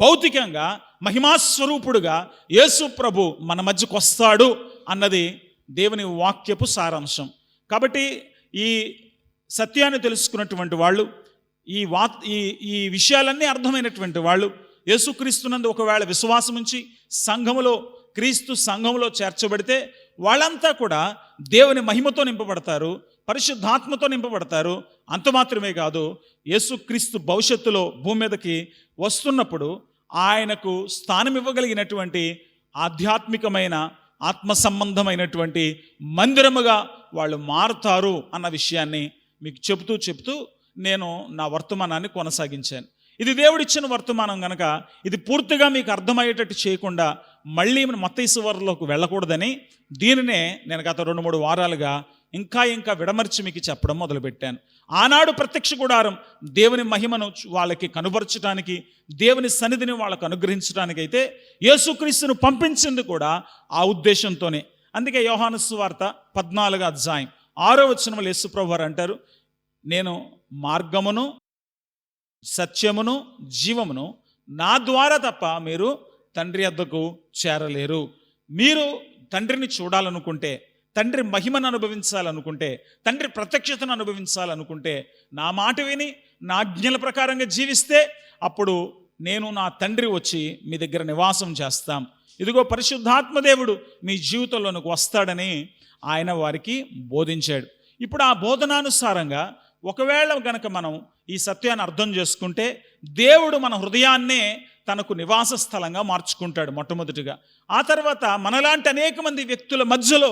భౌతికంగా మహిమాస్వరూపుడుగా యేసు ప్రభు మన మధ్యకు వస్తాడు అన్నది దేవుని వాక్యపు సారాంశం. కాబట్టి ఈ సత్యాన్ని తెలుసుకున్నటువంటి వాళ్ళు, ఈ విషయాలన్నీ అర్థమైనటువంటి వాళ్ళు యేసుక్రీస్తునందు ఒకవేళ విశ్వాసం ఉంచి క్రీస్తు సంఘములో చేర్చబడితే వాళ్ళంతా కూడా దేవుని మహిమతో నింపబడతారు, పరిశుద్ధాత్మతో నింపబడతారు. అంత మాత్రమే కాదు, యేసుక్రీస్తు భవిష్యత్తులో భూమి మీదకి వస్తున్నప్పుడు ఆయనకు స్థానం ఇవ్వగలిగినటువంటి ఆధ్యాత్మికమైన ఆత్మ సంబంధమైనటువంటి మందిరముగా వాళ్ళు మారుతారు అన్న విషయాన్ని మీకు చెబుతూ నేను నా వర్తమానాన్ని కొనసాగించాను. ఇది దేవుడిచ్చిన వర్తమానం కనుక ఇది పూర్తిగా మీకు అర్థమయ్యేటట్టు చేయకుండా మళ్ళీ మత్తయి సువార్తలోకి వెళ్ళకూడదని దీనినే నేను గత 2-3 వారాలుగా ఇంకా విడమర్చి మీకు చెప్పడం మొదలుపెట్టాను. ఆనాడు ప్రత్యక్ష గుడారం దేవుని మహిమను వాళ్ళకి కనుపరచడానికి, దేవుని సన్నిధిని వాళ్ళకు అనుగ్రహించడానికి అయితే యేసుక్రీస్తును పంపించింది కూడా ఆ ఉద్దేశంతోనే. అందుకే యోహాను సువార్త 14వ అధ్యాయం 6వ వచనంలో యేసుప్రభు వారు అంటారు, నేను మార్గమును సత్యమును జీవమును, నా ద్వారా తప్ప మీరు తండ్రి వద్దకు చేరలేరు. మీరు తండ్రిని చూడాలనుకుంటే, తండ్రి మహిమను అనుభవించాలనుకుంటే, తండ్రి ప్రత్యక్షతను అనుభవించాలనుకుంటే నా మాట విని నా ఆజ్ఞల ప్రకారంగా జీవిస్తే అప్పుడు నేను నా తండ్రి వచ్చి మీ దగ్గర నివాసం చేస్తాం. ఇదిగో పరిశుద్ధాత్మదేవుడు మీ జీవితంలోనికి వస్తాడని ఆయన వారికి బోధించాడు. ఇప్పుడు ఆ బోధనానుసారంగా ఒకవేళ గనక మనం ఈ సత్యాన్ని అర్థం చేసుకుంటే దేవుడు మన హృదయాన్నే తనకు నివాస స్థలంగా మార్చుకుంటాడు మొట్టమొదటిగా. ఆ తర్వాత మనలాంటి అనేక మంది వ్యక్తుల మధ్యలో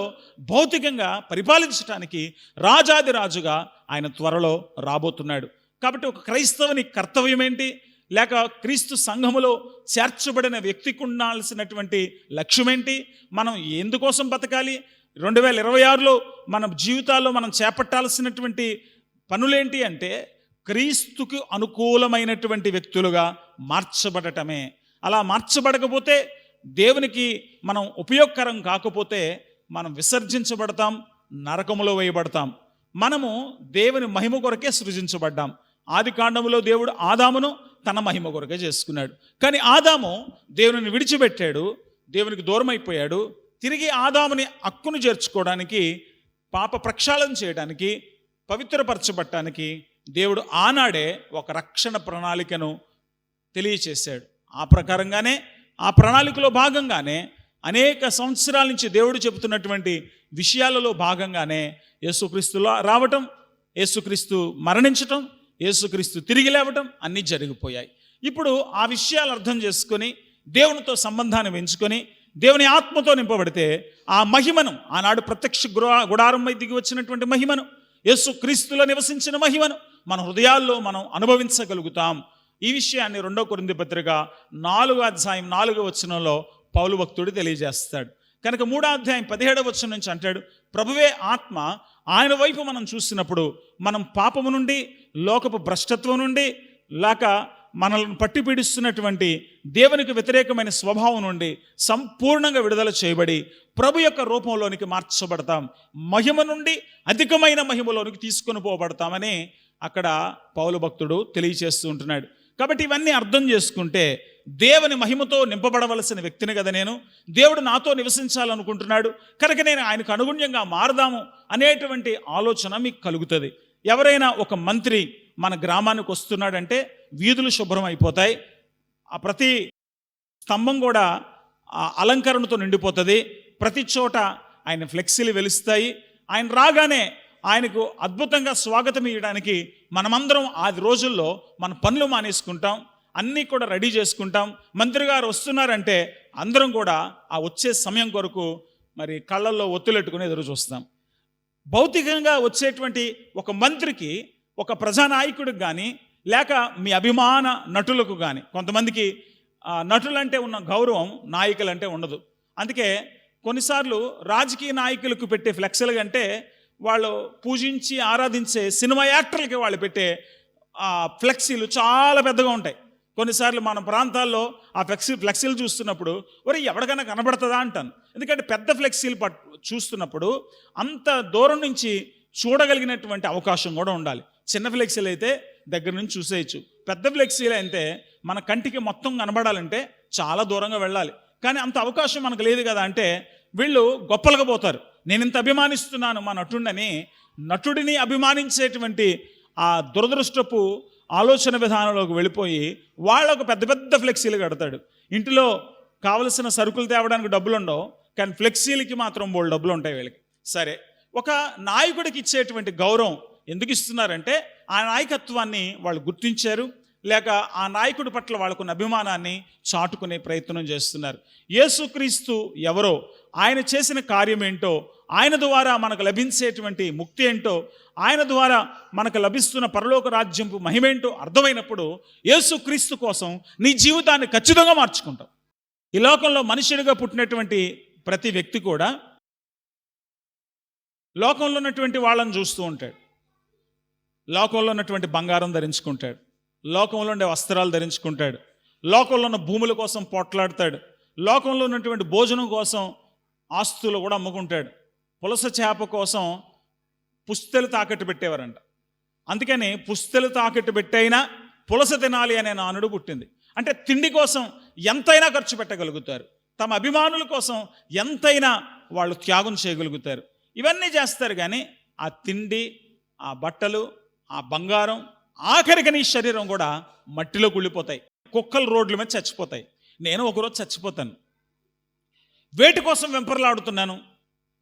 భౌతికంగా పరిపాలించడానికి రాజాదిరాజుగా ఆయన త్వరలో రాబోతున్నాడు. కాబట్టి ఒక క్రైస్తవుని కర్తవ్యం ఏంటి, లేక క్రీస్తు సంఘములో చేర్చబడిన వ్యక్తికి ఉండాల్సినటువంటి లక్ష్యం ఏంటి, మనం ఎందుకోసం బతకాలి, 2026లో మన జీవితాల్లో మనం చేపట్టాల్సినటువంటి పనులేంటి అంటే క్రీస్తుకు అనుకూలమైనటువంటి వ్యక్తులుగా మార్చబడటమే. అలా మార్చబడకపోతే, దేవునికి మనం ఉపయోగకరం కాకపోతే మనం విసర్జించబడతాం, నరకములో వేయబడతాం. మనము దేవుని మహిమ కొరకే సృజించబడ్డాం. ఆది కాండములో దేవుడు ఆదామును తన మహిమ కొరకే చేసుకున్నాడు. కానీ ఆదాము దేవుని విడిచిపెట్టాడు, దేవునికి దూరం అయిపోయాడు. తిరిగి ఆదాముని హక్కును చేర్చుకోవడానికి, పాప ప్రక్షాళన చేయడానికి, పవిత్రపరచబడటానికి దేవుడు ఆనాడే ఒక రక్షణ ప్రణాళికను తెలియచేశాడు. ఆ ప్రకారంగానే, ఆ ప్రణాళికలో భాగంగానే అనేక సంవత్సరాల నుంచి దేవుడు చెబుతున్నటువంటి విషయాలలో భాగంగానే యేసుక్రీస్తులో రావటం, యేసుక్రీస్తు మరణించటం, యేసుక్రీస్తు తిరిగి లేవటం అన్నీ జరిగిపోయాయి. ఇప్పుడు ఆ విషయాలు అర్థం చేసుకొని దేవునితో సంబంధాన్ని పెంచుకొని దేవుని ఆత్మతో నింపబడితే ఆ మహిమను, ఆనాడు ప్రత్యక్ష గుడారంపై దిగి వచ్చినటువంటి మహిమను, యేసుక్రీస్తులో నివసించిన మహిమను మన హృదయాల్లో మనం అనుభవించగలుగుతాం. ఈ విషయాన్ని 2 కొరింథీ పత్రిక 4వ అధ్యాయం 4వ వచనంలో పౌలు భక్తుడు తెలియజేస్తాడు. కనుక 3వ అధ్యాయం 17వ వచనం నుంచి అంటాడు, ప్రభువే ఆత్మ, ఆయన వైపు మనం చూసినప్పుడు మనం పాపము నుండి, లోకపు భ్రష్టత్వం నుండి, లేక మనల్ని పట్టి పీడిస్తున్నటువంటి దేవునికి వ్యతిరేకమైన స్వభావం నుండి సంపూర్ణంగా విడుదల చేయబడి ప్రభు యొక్క రూపంలోనికి మార్చబడతాం, మహిమ నుండి అధికమైన మహిమలోనికి తీసుకొని పోబడతామని అక్కడ పౌలు భక్తుడు తెలియచేస్తూ ఉంటున్నాడు. కాబట్టి ఇవన్నీ అర్థం చేసుకుంటే దేవుని మహిమతో నింపబడవలసిన వ్యక్తిని కదా నేను, దేవుడు నాతో నివసించాలనుకుంటున్నాడు కనుక నేను ఆయనకు అనుగుణ్యంగా మారదాము అనేటువంటి ఆలోచన మీకు కలుగుతుంది. ఎవరైనా ఒక మంత్రి మన గ్రామానికి వస్తున్నాడంటే వీధులు శుభ్రం అయిపోతాయి, ఆ ప్రతి స్తంభం కూడా అలంకరణతో నిండిపోతుంది, ప్రతి చోట ఆయన ఫ్లెక్సీలు వెలుస్తాయి. ఆయన రాగానే ఆయనకు అద్భుతంగా స్వాగతం ఇవ్వడానికి మనమందరం ఆ రోజుల్లో మన పనులు మానేసుకుంటాం, అన్నీ కూడా రెడీ చేసుకుంటాం. మంత్రి గారు వస్తున్నారంటే అందరం కూడా ఆ వచ్చే సమయం కొరకు మరి కళ్ళల్లో ఒత్తులెట్టుకుని ఎదురు చూస్తాం. భౌతికంగా వచ్చేటువంటి ఒక మంత్రికి, ఒక ప్రజానాయకుడికి కానీ, లేక మీ అభిమాన నటులకు కానీ, కొంతమందికి నటులంటే ఉన్న గౌరవం నాయకులంటే ఉండదు. అందుకే కొన్నిసార్లు రాజకీయ నాయకులకు పెట్టే ఫ్లెక్సీల కంటే వాళ్ళు పూజించి ఆరాధించే సినిమా యాక్టర్లకి వాళ్ళు పెట్టే ఫ్లెక్సీలు చాలా పెద్దగా ఉంటాయి. కొన్నిసార్లు మన ప్రాంతాల్లో ఆ ఫ్లెక్సీలు చూస్తున్నప్పుడు ఒరే ఎవరికైనా కనబడుతుందా అంటాను. ఎందుకంటే పెద్ద ఫ్లెక్సీలు చూస్తున్నప్పుడు అంత దూరం నుంచి చూడగలిగినటువంటి అవకాశం కూడా ఉండాలి. చిన్న ఫ్లెక్సీలు అయితే దగ్గర నుంచి చూసేయచ్చు. పెద్ద ఫ్లెక్సీలు అయితే మన కంటికి మొత్తం కనబడాలంటే చాలా దూరంగా వెళ్ళాలి. కానీ అంత అవకాశం మనకు లేదు కదా. అంటే వీళ్ళు గొప్పలుగా పోతారు. నేను ఇంత అభిమానిస్తున్నాను మా నటుడిని, నటుడిని అభిమానించేటువంటి ఆ దురదృష్టపు ఆలోచన విధానంలోకి వెళ్ళిపోయి వాళ్ళకు పెద్ద పెద్ద ఫ్లెక్సీలు కడతాడు. ఇంటిలో కావలసిన సరుకులు తేవడానికి డబ్బులు ఉండవు, కానీ ఫ్లెక్సీలకి మాత్రం బోల్డ్ డబ్బులు ఉంటాయి వీళ్ళకి. సరే, ఒక నాయకుడికి ఇచ్చేటువంటి గౌరవం ఎందుకు ఇస్తున్నారంటే ఆ నాయకత్వాన్ని వాళ్ళు గుర్తించారు, లేక ఆ నాయకుడి పట్ల వాళ్ళకున్న అభిమానాన్ని చాటుకునే ప్రయత్నం చేస్తున్నారు. యేసుక్రీస్తు ఎవరో, ఆయన చేసిన కార్యం ఏంటో, ఆయన ద్వారా మనకు లభించేటువంటి ముక్తి ఏంటో, ఆయన ద్వారా మనకు లభిస్తున్న పరలోక రాజ్యంపు మహిమేంటో అర్థమైనప్పుడు యేసుక్రీస్తు కోసం నీ జీవితాన్ని ఖచ్చితంగా మార్చుకుంటావు. ఈ లోకంలో మనుషుడిగా పుట్టినటువంటి ప్రతి వ్యక్తి కూడా లోకంలో ఉన్నటువంటి వాళ్ళని చూస్తూ ఉంటాడు. లోకంలో ఉన్నటువంటి బంగారం ధరించుకుంటాడు, లోకంలో ఉండే వస్త్రాలు ధరించుకుంటాడు, లోకంలో ఉన్న భూముల కోసం పోట్లాడతాడు, లోకంలో ఉన్నటువంటి భోజనం కోసం ఆస్తులు కూడా అమ్ముకుంటాడు. పులస చేప కోసం పుస్తెలు తాకట్టు పెట్టేవారంట. అందుకని పుస్తెలు తాకట్టు పెట్టైనా పులస తినాలి అనే నానుడు పుట్టింది. అంటే తిండి కోసం ఎంతైనా ఖర్చు పెట్టగలుగుతారు, తమ అభిమానుల కోసం ఎంతైనా వాళ్ళు త్యాగం చేయగలుగుతారు. ఇవన్నీ చేస్తారు, కానీ ఆ తిండి, ఆ బట్టలు, ఆ బంగారం, ఆఖరికి నీ శరీరం కూడా మట్టిలో కుళ్ళిపోతాయి. కుక్కలు రోడ్ల మీద చచ్చిపోతాయి. నేను ఒకరోజు చచ్చిపోతాను. వేటి కోసం వెంపర్లాడుతున్నాను,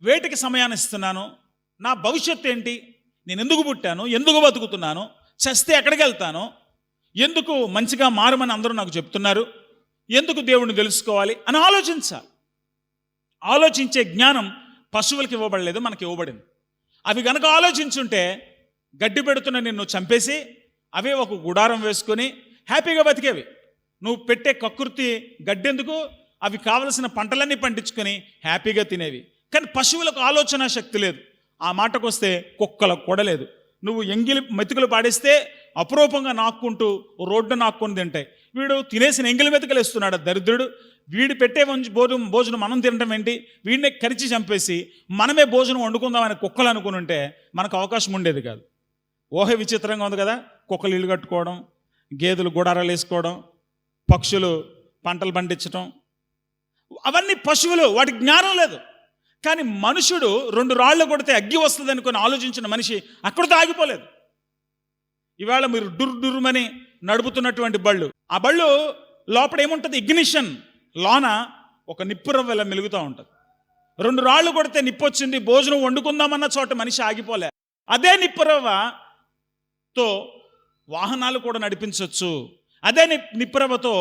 వేటికి సమయాన్ని ఇస్తున్నాను, నా భవిష్యత్తు ఏంటి, నేను ఎందుకు పుట్టాను, ఎందుకు బతుకుతున్నాను, చస్తే ఎక్కడికి వెళ్తాను, ఎందుకు మంచిగా మారమని అందరూ నాకు చెప్తున్నారు, ఎందుకు దేవుడిని తెలుసుకోవాలి అని ఆలోచించాలి. ఆలోచించే జ్ఞానం పశువులకి ఇవ్వబడలేదు, మనకి ఇవ్వబడింది. అవి గనక ఆలోచించుంటే గడ్డి పెడుతున్న నిన్ను చంపేసి అవే ఒక గుడారం వేసుకొని హ్యాపీగా బతికేవి. నువ్వు పెట్టే కకృతి గడ్డెందుకు, అవి కావలసిన పంటలన్నీ పండించుకొని హ్యాపీగా తినేవి. కానీ పశువులకు ఆలోచన శక్తి లేదు. ఆ మాటకు వస్తే కుక్కలకు కూడా లేదు. నువ్వు ఎంగిలి మెతుకులు పాడేస్తే అపురూపంగా నాక్కుంటూ రోడ్డు నాక్కొని తింటాయి. వీడు తినేసిన ఎంగిలి మెతుకులు వేస్తున్నాడు దరిద్రుడు. వీడు పెట్టే భోజనం మనం తినడం ఏంటి, వీడిని కరిచి చంపేసి మనమే భోజనం వండుకుందామని కుక్కలు అనుకుని ఉంటే మనకు అవకాశం ఉండేది కాదు. ఊహ విచిత్రంగా ఉంది కదా. కుక్కలు ఇల్లు కట్టుకోవడం, గేదెలు గుడారాలు వేసుకోవడం, పక్షులు పంటలు పండించడం, అవన్నీ పశువులు, వాటికి జ్ఞానం లేదు. కానీ మనుషుడు 2 రాళ్ళు కొడితే అగ్గి వస్తుంది అనుకుని ఆలోచించిన మనిషి అక్కడితో ఆగిపోలేదు. ఇవాళ మీరు డుర్మని నడుపుతున్నటువంటి బళ్ళు, ఆ బళ్ళు లోపల ఏముంటుంది, ఇగ్నిషన్, లోన ఒక నిప్పు రవ్వ మెలుగుతూ ఉంటుంది. 2 రాళ్ళు కొడితే నిప్పు వచ్చింది, భోజనం వండుకుందామన్న చోట మనిషి ఆగిపోలే. అదే నిప్పు రవ్వతో వాహనాలు కూడా నడిపించవచ్చు, అదే నిప్పు రవ్వతో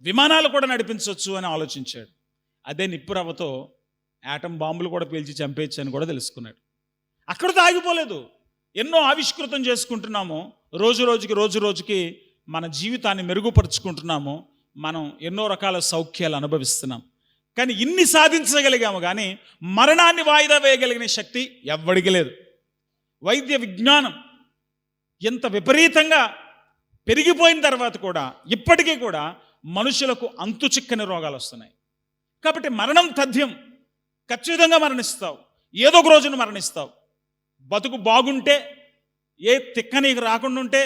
విమానాలు కూడా నడిపించవచ్చు అని ఆలోచించాడు. అదే నిప్పు రవ్వతో యాటం బాంబులు కూడా పేల్చి చంపేయచ్చు అని కూడా తెలుసుకున్నాడు. అక్కడితో ఆగిపోలేదు. ఎన్నో ఆవిష్కృతం చేసుకుంటున్నాము. రోజు రోజుకి మన జీవితాన్ని మెరుగుపరుచుకుంటున్నాము. మనం ఎన్నో రకాల సౌఖ్యాలు అనుభవిస్తున్నాం. కానీ ఇన్ని సాధించగలిగాము, కానీ మరణాన్ని వాయిదా వేయగలిగిన శక్తి ఎవ్వడికి లేదు. వైద్య విజ్ఞానం ఎంత విపరీతంగా పెరిగిపోయిన తర్వాత కూడా ఇప్పటికీ కూడా మనుషులకు అంతు చిక్కని రోగాలు వస్తున్నాయి. కాబట్టి మరణం తథ్యం. ఖచ్చితంగా మరణిస్తావు, ఏదో ఒక రోజున మరణిస్తావు. బతుకు బాగుంటే, ఏ తిక్క నీకు రాకుండా ఉంటే,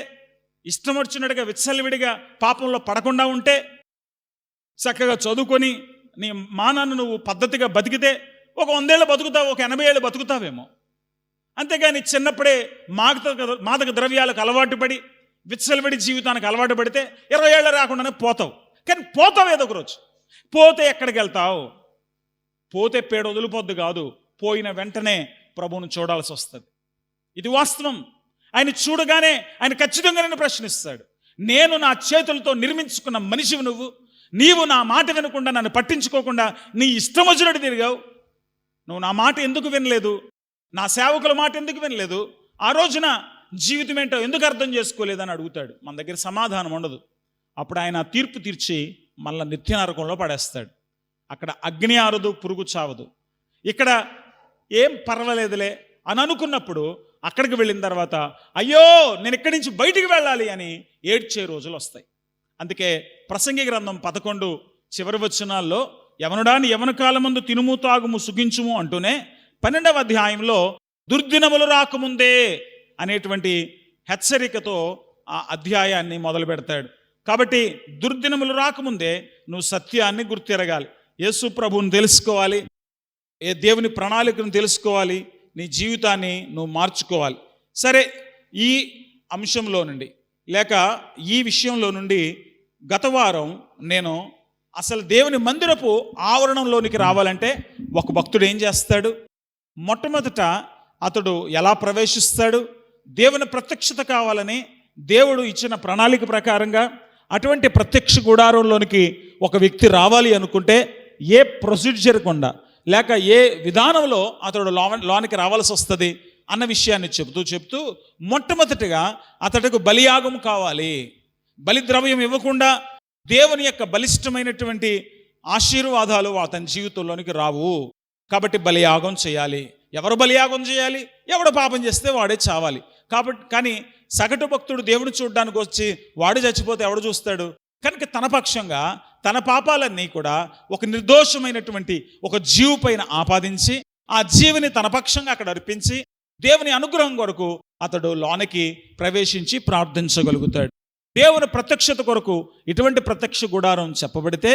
ఇష్టం వచ్చినట్టుగా విచ్చలవిడిగా పాపంలో పడకుండా ఉంటే, చక్కగా చదువుకొని నీ మానాన్ని నువ్వు పద్ధతిగా బతికితే ఒక 100 ఏళ్ళు బతుకుతావు, ఒక 80 ఏళ్ళు బతుకుతావేమో. అంతేగాని చిన్నప్పుడే మాదక ద్రవ్యాలకు అలవాటు పడి విచ్చలవిడి జీవితానికి అలవాటు పడితే 20 ఏళ్ళు రాకుండానే పోతావు. కానీ పోతావు ఏదో ఒక రోజు. పోతే ఎక్కడికి వెళ్తావు? పోతే పేడ వదిలిపోద్దు కాదు, పోయిన వెంటనే ప్రభువును చూడాల్సి వస్తుంది. ఇది వాస్తవం. ఆయన చూడగానే ఆయన ఖచ్చితంగా నిన్ను ప్రశ్నిస్తాడు. నేను నా చేతులతో నిర్మించుకున్న మనిషివి నీవు నా మాట వినకుండా, నన్ను పట్టించుకోకుండా నీ ఇష్టం వచ్చినట్టు తిరిగావు. నువ్వు నా మాట ఎందుకు వినలేదు, నా సేవకుల మాట ఎందుకు వినలేదు, ఆ రోజున జీవితం ఏంటో ఎందుకు అర్థం చేసుకోలేదని అడుగుతాడు. మన దగ్గర సమాధానం ఉండదు. అప్పుడు ఆయన తీర్పు తీర్చి మళ్ళీ నిత్య నరకంలో పడేస్తాడు. అక్కడ అగ్ని ఆరదు, పురుగు చావదు. ఇక్కడ ఏం పర్వాలేదులే అని అనుకున్నప్పుడు అక్కడికి వెళ్ళిన తర్వాత అయ్యో నేను ఇక్కడి నుంచి బయటికి వెళ్ళాలి అని ఏడ్చే రోజులు వస్తాయి. అందుకే ప్రసంగి గ్రంథం 11 చివరి వచనాల్లో యవనుడాని యవన కాలమందు తినుము తాగుము సుఖించుము అంటూనే 12వ అధ్యాయంలో దుర్దినములు రాకముందే అనేటువంటి హెచ్చరికతో ఆ అధ్యాయాన్ని మొదలు పెడతాడు. కాబట్టి దుర్దినములు రాకముందే నువ్వు సత్యాన్ని గుర్తిరగాలి, యేసు ప్రభువుని తెలుసుకోవాలి, ఏ దేవుని ప్రణాళికను తెలుసుకోవాలి, నీ జీవితాన్ని నువ్వు మార్చుకోవాలి. సరే, ఈ అంశంలో నుండి లేక ఈ విషయంలో నుండి గత వారం నేను అసలు దేవుని మందిరపు ఆవరణంలోనికి రావాలంటే ఒక భక్తుడు ఏం చేస్తాడు, మొట్టమొదట అతడు ఎలా ప్రవేశిస్తాడు, దేవుని ప్రత్యక్షత కావాలని దేవుడు ఇచ్చిన ప్రణాళిక ప్రకారంగా అటువంటి ప్రత్యక్ష గుడారంలోనికి ఒక వ్యక్తి రావాలి అనుకుంటే ఏ ప్రొసీజర్ గుండా లేక ఏ విధానంలో అతడు లోనికి రావాల్సి వస్తుంది అన్న విషయాన్ని చెప్తూ మొట్టమొదటిగా అతడికి బలియాగం కావాలి. బలిద్రవ్యం ఇవ్వకుండా దేవుని యొక్క బలిష్టమైనటువంటి ఆశీర్వాదాలు అతని జీవితంలోనికి రావు. కాబట్టి బలియాగం చేయాలి. ఎవరు బలియాగం చేయాలి? ఎవడు పాపం చేస్తే వాడే చావాలి. కానీ సగటు భక్తుడు దేవుని చూడడానికి వచ్చి వాడు చచ్చిపోతే ఎవడు చూస్తాడు? కనుక తన పక్షంగా తన పాపాలన్నీ కూడా ఒక నిర్దోషమైనటువంటి ఒక జీవు పైన ఆపాదించి ఆ జీవిని తన పక్షంగా అక్కడ అర్పించి దేవుని అనుగ్రహం కొరకు అతడు లోనికి ప్రవేశించి ప్రార్థించగలుగుతాడు. దేవుని ప్రత్యక్షత కొరకు ఇటువంటి ప్రత్యక్ష గుడారం చెప్పబడితే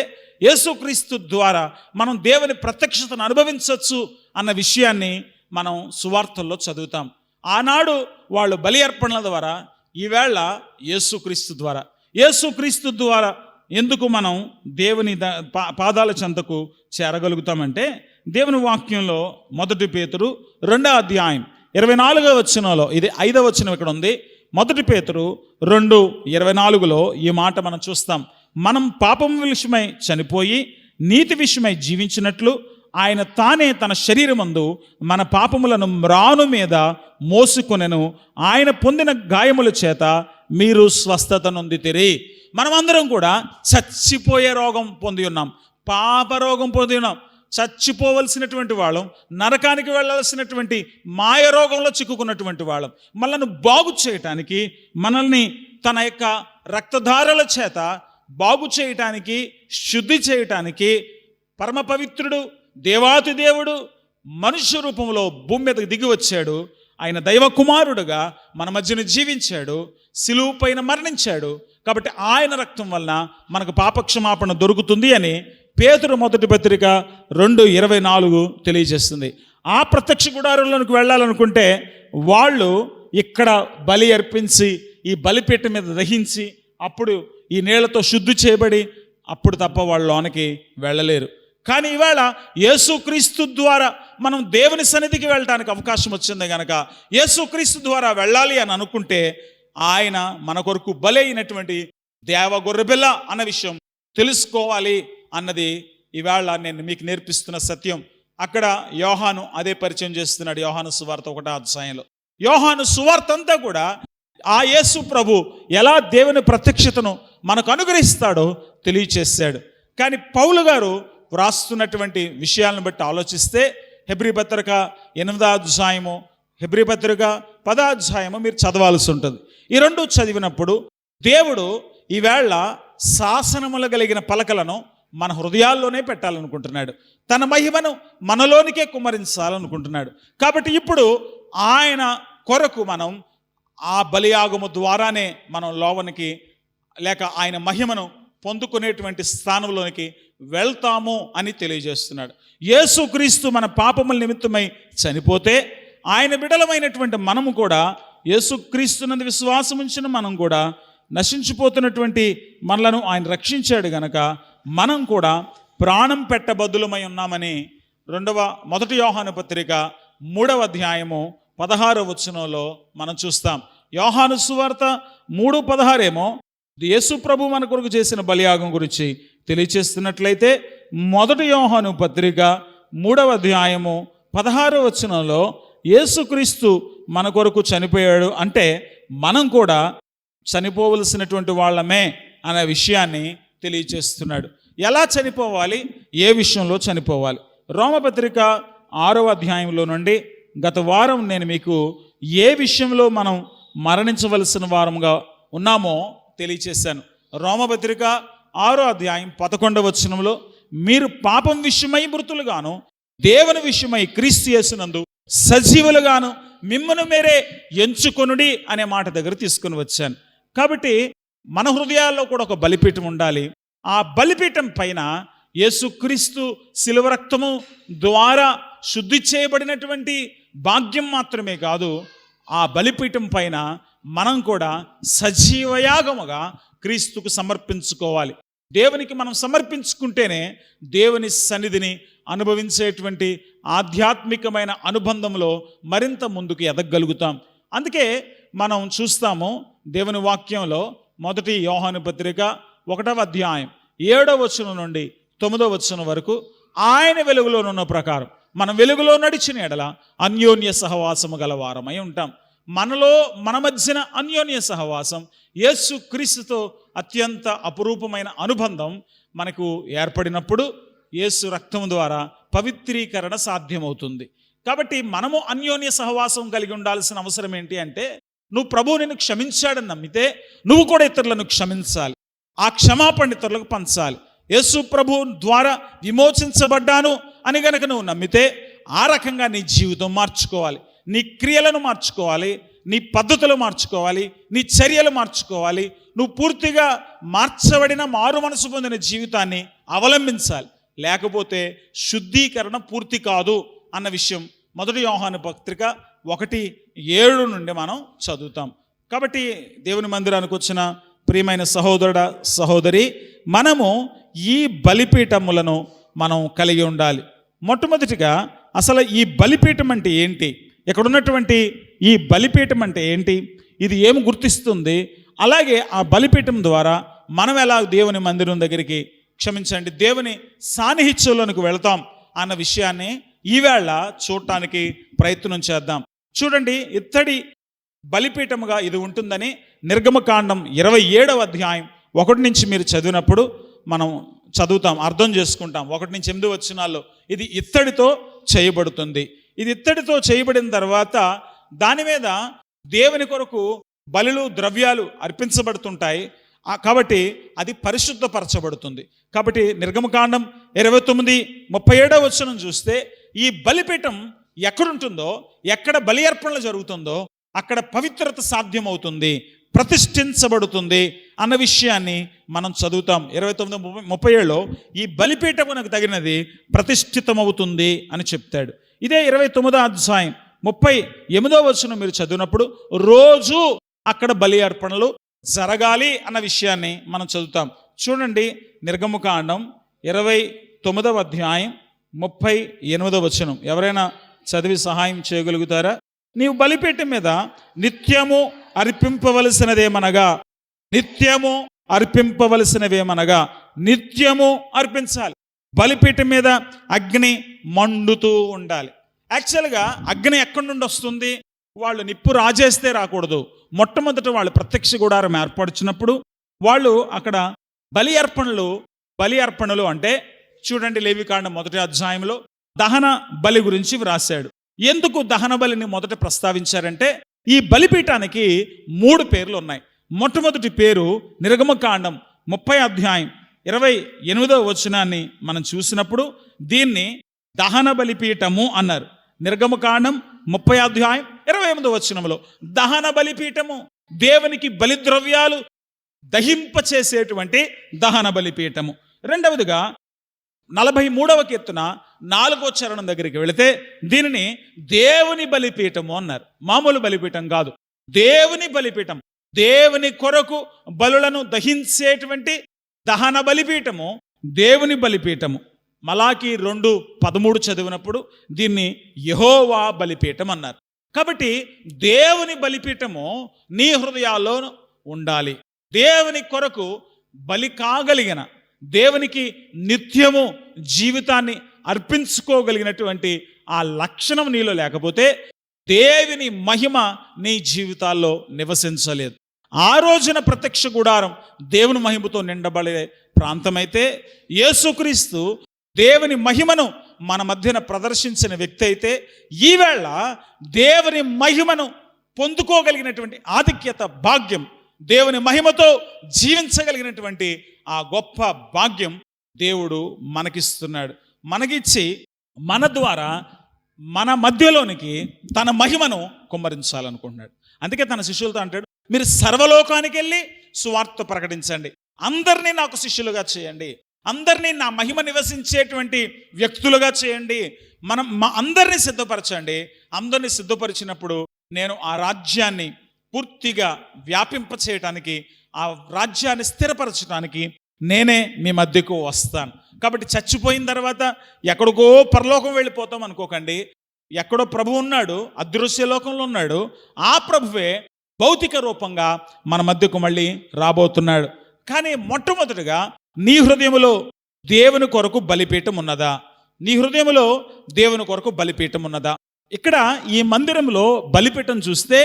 యేసుక్రీస్తు ద్వారా మనం దేవుని ప్రత్యక్షతను అనుభవించవచ్చు అన్న విషయాన్ని మనం సువార్తల్లో చదువుతాం. ఆనాడు వాళ్ళు బలి అర్పణల ద్వారా, ఈవేళ యేసుక్రీస్తు ద్వారా ఎందుకు మనం దేవుని పాదాల చెంతకు చేరగలుగుతామంటే దేవుని వాక్యంలో 1 పేతురు 2వ అధ్యాయం 24వ వచనంలో, ఇది 5వ వచనం ఇక్కడ ఉంది, 1 పేతురు 2:24లో ఈ మాట మనం చూస్తాం. మనం పాపం విషయమై చనిపోయి నీతి విషయమై జీవించినట్లు ఆయన తానే తన శరీరమందు మన పాపములను మ్రాను మీద మోసుకొనెను, ఆయన పొందిన గాయముల చేత మీరు స్వస్థత నొందితిరి. మనమందరం కూడా చచ్చిపోయే రోగం పొంది ఉన్నాం, పాప రోగం పొంది ఉన్నాం, చచ్చిపోవలసినటువంటి వాళ్ళం, నరకానికి వెళ్ళాల్సినటువంటి మాయ రోగంలో చిక్కుకున్నటువంటి వాళ్ళం. మనల్ని బాగు చేయటానికి, మనల్ని తన యొక్క రక్తధారల చేత బాగు చేయటానికి, శుద్ధి చేయటానికి పరమ పవిత్రుడు దేవాతి దేవుడు మనుష్య రూపంలో భూమి మీదకి దిగి వచ్చాడు. ఆయన దైవ కుమారుడుగా మన మధ్యన జీవించాడు, సిలువ పైన మరణించాడు. కాబట్టి ఆయన రక్తం వలన మనకు పాపక్షమాపణ దొరుకుతుంది అని పేతురు 1 పత్రిక 2:24 తెలియజేస్తుంది. ఆ ప్రత్యక్ష గుడారంలోనికి వెళ్ళాలనుకుంటే వాళ్ళు ఇక్కడ బలి అర్పించి ఈ బలిపీఠం మీద దహించి అప్పుడు ఈ నీళ్లతో శుద్ధి చేయబడి అప్పుడు తప్ప వాళ్ళ లోనికి వెళ్ళలేరు. కానీ ఇవాళ యేసుక్రీస్తు ద్వారా మనం దేవుని సన్నిధికి వెళ్ళడానికి అవకాశం వచ్చింది కనుక యేసుక్రీస్తు ద్వారా వెళ్ళాలి అని అనుకుంటే ఆయన మన కొరకు బలి అయినటువంటి దేవ గొర్రెపిల్ల అన్న విషయం తెలుసుకోవాలి అన్నది ఇవాళ నేను మీకు నేర్పిస్తున్న సత్యం. అక్కడ యోహాను అదే పరిచయం చేస్తున్నాడు. యోహాను సువార్త 1వ అధ్యాయంలో యోహాను సువార్త అంతా కూడా ఆ యేసు ప్రభు ఎలా దేవుని ప్రత్యక్షతను మనకు అనుగ్రహిస్తాడో తెలియచేశాడు. కానీ పౌలు గారు వ్రాస్తున్నటువంటి విషయాలను బట్టి ఆలోచిస్తే హెబ్రీ పత్రిక 8వ అధ్యాయము, హెబ్రీ పత్రిక 10వ అధ్యాయము మీరు చదవాల్సి ఉంటుంది. ఈ రెండు చదివినప్పుడు దేవుడు ఈవేళ శాసనములు కలిగిన పలకలను మన హృదయాల్లోనే పెట్టాలనుకుంటున్నాడు, తన మహిమను మనలోనికే కుమ్మరించాలనుకుంటున్నాడు. కాబట్టి ఇప్పుడు ఆయన కొరకు మనం ఆ బలియాగము ద్వారానే మనం లోనికి లేక ఆయన మహిమను పొందుకునేటువంటి స్థానంలోనికి వెళ్తాము అని తెలియజేస్తున్నాడు. యేసుక్రీస్తు మన పాపముల నిమిత్తమై చనిపోతే ఆయన బిడలమైనటువంటి మనము కూడా యేసుక్రీస్తునందు విశ్వాసం ఉంచిన మనం కూడా నశించిపోతున్నటువంటి మనలను ఆయన రక్షించాడు గనక మనం కూడా ప్రాణం పెట్టబద్దులమై ఉన్నామని 1 యోహాను పత్రిక 3వ అధ్యాయము 16వ వచనంలో మనం చూస్తాం. యోహాను సువార్త 3:16 ఏమో యేసు ప్రభు మన కొరకు చేసిన బలియాగం గురించి తెలియచేస్తున్నట్లయితే 1 యోహాను పత్రిక 3వ అధ్యాయము 16వ వచనంలో యేసుక్రీస్తు మన కొరకు చనిపోయాడు అంటే మనం కూడా చనిపోవలసినటువంటి వాళ్ళమే అనే విషయాన్ని తెలియచేస్తున్నాడు. ఎలా చనిపోవాలి, ఏ విషయంలో చనిపోవాలి? రోమపత్రిక 6వ అధ్యాయంలో నుండి గత వారం నేను మీకు ఏ విషయంలో మనం మరణించవలసిన వారముగా ఉన్నామో తెలియచేశాను. రోమపత్రిక 6వ అధ్యాయం 11వ వచనంలో మీరు పాపం విషయమై మృతులుగాను దేవుని విషయమై క్రీస్తు యేసునందు సజీవులుగాను మిమ్మను మీరే ఎంచుకొనుడి అనే మాట దగ్గర తీసుకుని వచ్చాను. కాబట్టి మన హృదయాల్లో కూడా ఒక బలిపీఠం ఉండాలి. ఆ బలిపీఠం పైన యేసుక్రీస్తు శిలువ రక్తము ద్వారా శుద్ధి చేయబడినటువంటి భాగ్యం మాత్రమే కాదు, ఆ బలిపీఠం పైన మనం కూడా సజీవయాగముగా క్రీస్తుకు సమర్పించుకోవాలి. దేవునికి మనం సమర్పించుకుంటేనే దేవుని సన్నిధిని అనుభవించేటువంటి ఆధ్యాత్మికమైన అనుబంధంలో మరింత ముందుకు ఎదగలుగుతాం. అందుకే మనం చూస్తాము దేవుని వాక్యంలో 1 యోహాను పత్రిక 1వ అధ్యాయం 7వ వచనం నుండి 9వ వచనం వరకు ఆయన వెలుగులోనున్న ప్రకారం మనం వెలుగులో నడిచిన ఎడల అన్యోన్య సహవాసము గలవారమై ఉంటాం. మన మధ్యన అన్యోన్య సహవాసం, యేసు క్రీస్తుతో అత్యంత అపురూపమైన అనుబంధం మనకు ఏర్పడినప్పుడు యేసు రక్తం ద్వారా పవిత్రీకరణ సాధ్యమవుతుంది. కాబట్టి మనము అన్యోన్య సహవాసం కలిగి ఉండాల్సిన అవసరం ఏంటి అంటే, నువ్వు ప్రభువు నిన్ను క్షమించాడని నమ్మితే నువ్వు కూడా ఇతరులను క్షమించాలి, ఆ క్షమాపణ ఇతరులకు పంచాలి. యేసు ప్రభు ద్వారా విమోచించబడ్డాను అని గనక నువ్వు నమ్మితే ఆ రకంగా నీ జీవితం మార్చుకోవాలి, నీ క్రియలను మార్చుకోవాలి, నీ పద్ధతులు మార్చుకోవాలి, నీ చర్యలు మార్చుకోవాలి. నువ్వు పూర్తిగా మార్చబడిన మారు మనసు పొందిన జీవితాన్ని అవలంబించాలి. లేకపోతే శుద్ధీకరణ పూర్తి కాదు అన్న విషయం 1 యోహాను పత్రిక 1:7 నుండి మనం చదువుతాం. కాబట్టి దేవుని మందిరానికి వచ్చిన ప్రియమైన సహోదరుడా సహోదరి, మనము ఈ బలిపీఠములను మనం కలిగి ఉండాలి. మొట్టమొదటిగా అసలు ఈ బలిపీఠం అంటే ఏంటి, ఇక్కడ ఉన్నటువంటి ఈ బలిపీఠం అంటే ఏంటి, ఇది ఏమి గుర్తిస్తుంది, అలాగే ఆ బలిపీఠం ద్వారా మనం ఎలా దేవుని మందిరం దగ్గరికి దేవుని సాన్నిహిత్యంలోనికి వెళతాం అన్న విషయాన్ని ఈవేళ చూడటానికి ప్రయత్నం చేద్దాం. చూడండి, ఇత్తడి బలిపీఠముగా ఇది ఉంటుందని నిర్గమకాండం 27వ అధ్యాయం 1 నుంచి మీరు చదివినప్పుడు మనం చదువుతాం, అర్థం చేసుకుంటాం. 1 నుంచి 8 వచనాల్లో ఇది ఇత్తడితో చేయబడుతుంది. ఇది ఇత్తడితో చేయబడిన తర్వాత దాని మీద దేవుని కొరకు బలులు ద్రవ్యాలు అర్పించబడుతుంటాయి. కాబట్టి అది పరిశుద్ధపరచబడుతుంది. కాబట్టి నిర్గమకాండం 29:37 వచనం చూస్తే ఈ బలిపీఠం ఎక్కడుంటుందో, ఎక్కడ బలి అర్పణలు జరుగుతుందో అక్కడ పవిత్రత సాధ్యమవుతుంది, ప్రతిష్ఠించబడుతుంది అన్న విషయాన్ని మనం చదువుతాం. 29:37లో ఈ బలిపీఠమునకు తగినది ప్రతిష్ఠితమవుతుంది అని చెప్తాడు. ఇదే 29వ అధ్యాయం 38వ వచనం మీరు చదివినప్పుడు రోజు అక్కడ బలి అర్పణలు జరగాలి అన్న విషయాన్ని మనం చదువుతాం. చూడండి, నిర్గమకాండం 29వ అధ్యాయం 38వ వచనం ఎవరైనా చదివి సహాయం చేయగలుగుతారా? నీవు బలిపీఠం మీద నిత్యము అర్పింపవలసినవేమనగా నిత్యము అర్పించాలి. బలిపీఠం మీద అగ్ని మండుతూ ఉండాలి. యాక్చువల్గా అగ్ని ఎక్కడి నుండి వస్తుంది? వాళ్ళు నిప్పు రాజేస్తే రాకూడదు. మొట్టమొదట వాళ్ళు ప్రత్యక్ష గుడారం ఏర్పరిచినప్పుడు వాళ్ళు అక్కడ బలి అర్పణలు అంటే చూడండి, లేవికాండం 1వ అధ్యాయంలో దహన బలి గురించి వ్రాశాడు. ఎందుకు దహన బలిని మొదట ప్రస్తావించారంటే, ఈ బలిపీఠానికి 3 పేర్లు ఉన్నాయి. మొట్టమొదటి పేరు నిర్గమకాండం 30వ అధ్యాయం 28వ వచనాన్ని మనం చూసినప్పుడు దీన్ని దహన బలిపీఠము అన్నారు. నిర్గమకాండం 30వ అధ్యాయం 28వ వచనంలో దహన బలిపీఠము, దేవునికి బలిద్రవ్యాలు దహింపచేసేటువంటి దహన బలిపీఠము. రెండవదిగా 43వ కీర్తన 4వ చరణం దగ్గరికి వెళితే దీనిని దేవుని బలిపీఠము అన్నారు. మామూలు బలిపీఠం కాదు, దేవుని బలిపీఠం, దేవుని కొరకు బలులను దహించేటువంటి దహన బలిపీఠము, దేవుని బలిపీఠము. మలాకి 2:13 చదివినప్పుడు దీన్ని యెహోవా బలిపీఠం అన్నారు. కాబట్టి దేవుని బలిపీఠము నీ హృదయాల్లో ఉండాలి. దేవుని కొరకు బలి కాగలిగిన, దేవునికి నిత్యము జీవితాన్ని అర్పించుకోగలిగినటువంటి ఆ లక్షణం నీలో లేకపోతే దేవుని మహిమ నీ జీవితాల్లో నివసించలేదు. ఆ రోజున ప్రత్యక్ష గుడారం దేవుని మహిమతో నిండబడే ప్రాంతమైతే, యేసుక్రీస్తు దేవుని మహిమను మన మధ్యన ప్రదర్శించిన వ్యక్తి అయితే, ఈవేళ దేవుని మహిమను పొందుకోగలిగినటువంటి ఆధిక్యత, భాగ్యం, దేవుని మహిమతో జీవించగలిగినటువంటి ఆ గొప్ప భాగ్యం దేవుడు మనకిస్తున్నాడు. మనకిచ్చి మన ద్వారా మన మధ్యలోనికి తన మహిమను కుమ్మరించాలనుకుంటున్నాడు. అందుకే తన శిష్యులతో అంటాడు, మీరు సర్వలోకానికి వెళ్ళి సువార్త ప్రకటించండి, అందరినీ నాకు శిష్యులుగా చేయండి, అందరినీ నా మహిమ నివసించేటువంటి వ్యక్తులుగా చేయండి, అందరినీ సిద్ధపరచండి. అందరినీ సిద్ధపరిచినప్పుడు నేను ఆ రాజ్యాన్ని పూర్తిగా వ్యాపింప చేయటానికి, ఆ రాజ్యాన్ని స్థిరపరచడానికి నేనే మీ మధ్యకు వస్తాను. కాబట్టి చచ్చిపోయిన తర్వాత ఎక్కడికో పరలోకం వెళ్ళిపోతాం అనుకోకండి. ఎక్కడో ప్రభు ఉన్నాడు, అదృశ్య లోకంలో ఉన్నాడు. ఆ ప్రభువే భౌతిక రూపంగా మన మధ్యకు మళ్ళీ రాబోతున్నాడు. కానీ మొట్టమొదటిగా నీ హృదయములో దేవుని కొరకు బలిపీఠం ఉన్నదా? నీ హృదయంలో దేవుని కొరకు బలిపీఠం ఉన్నదా? ఇక్కడ ఈ మందిరంలో బలిపీఠం చూస్తే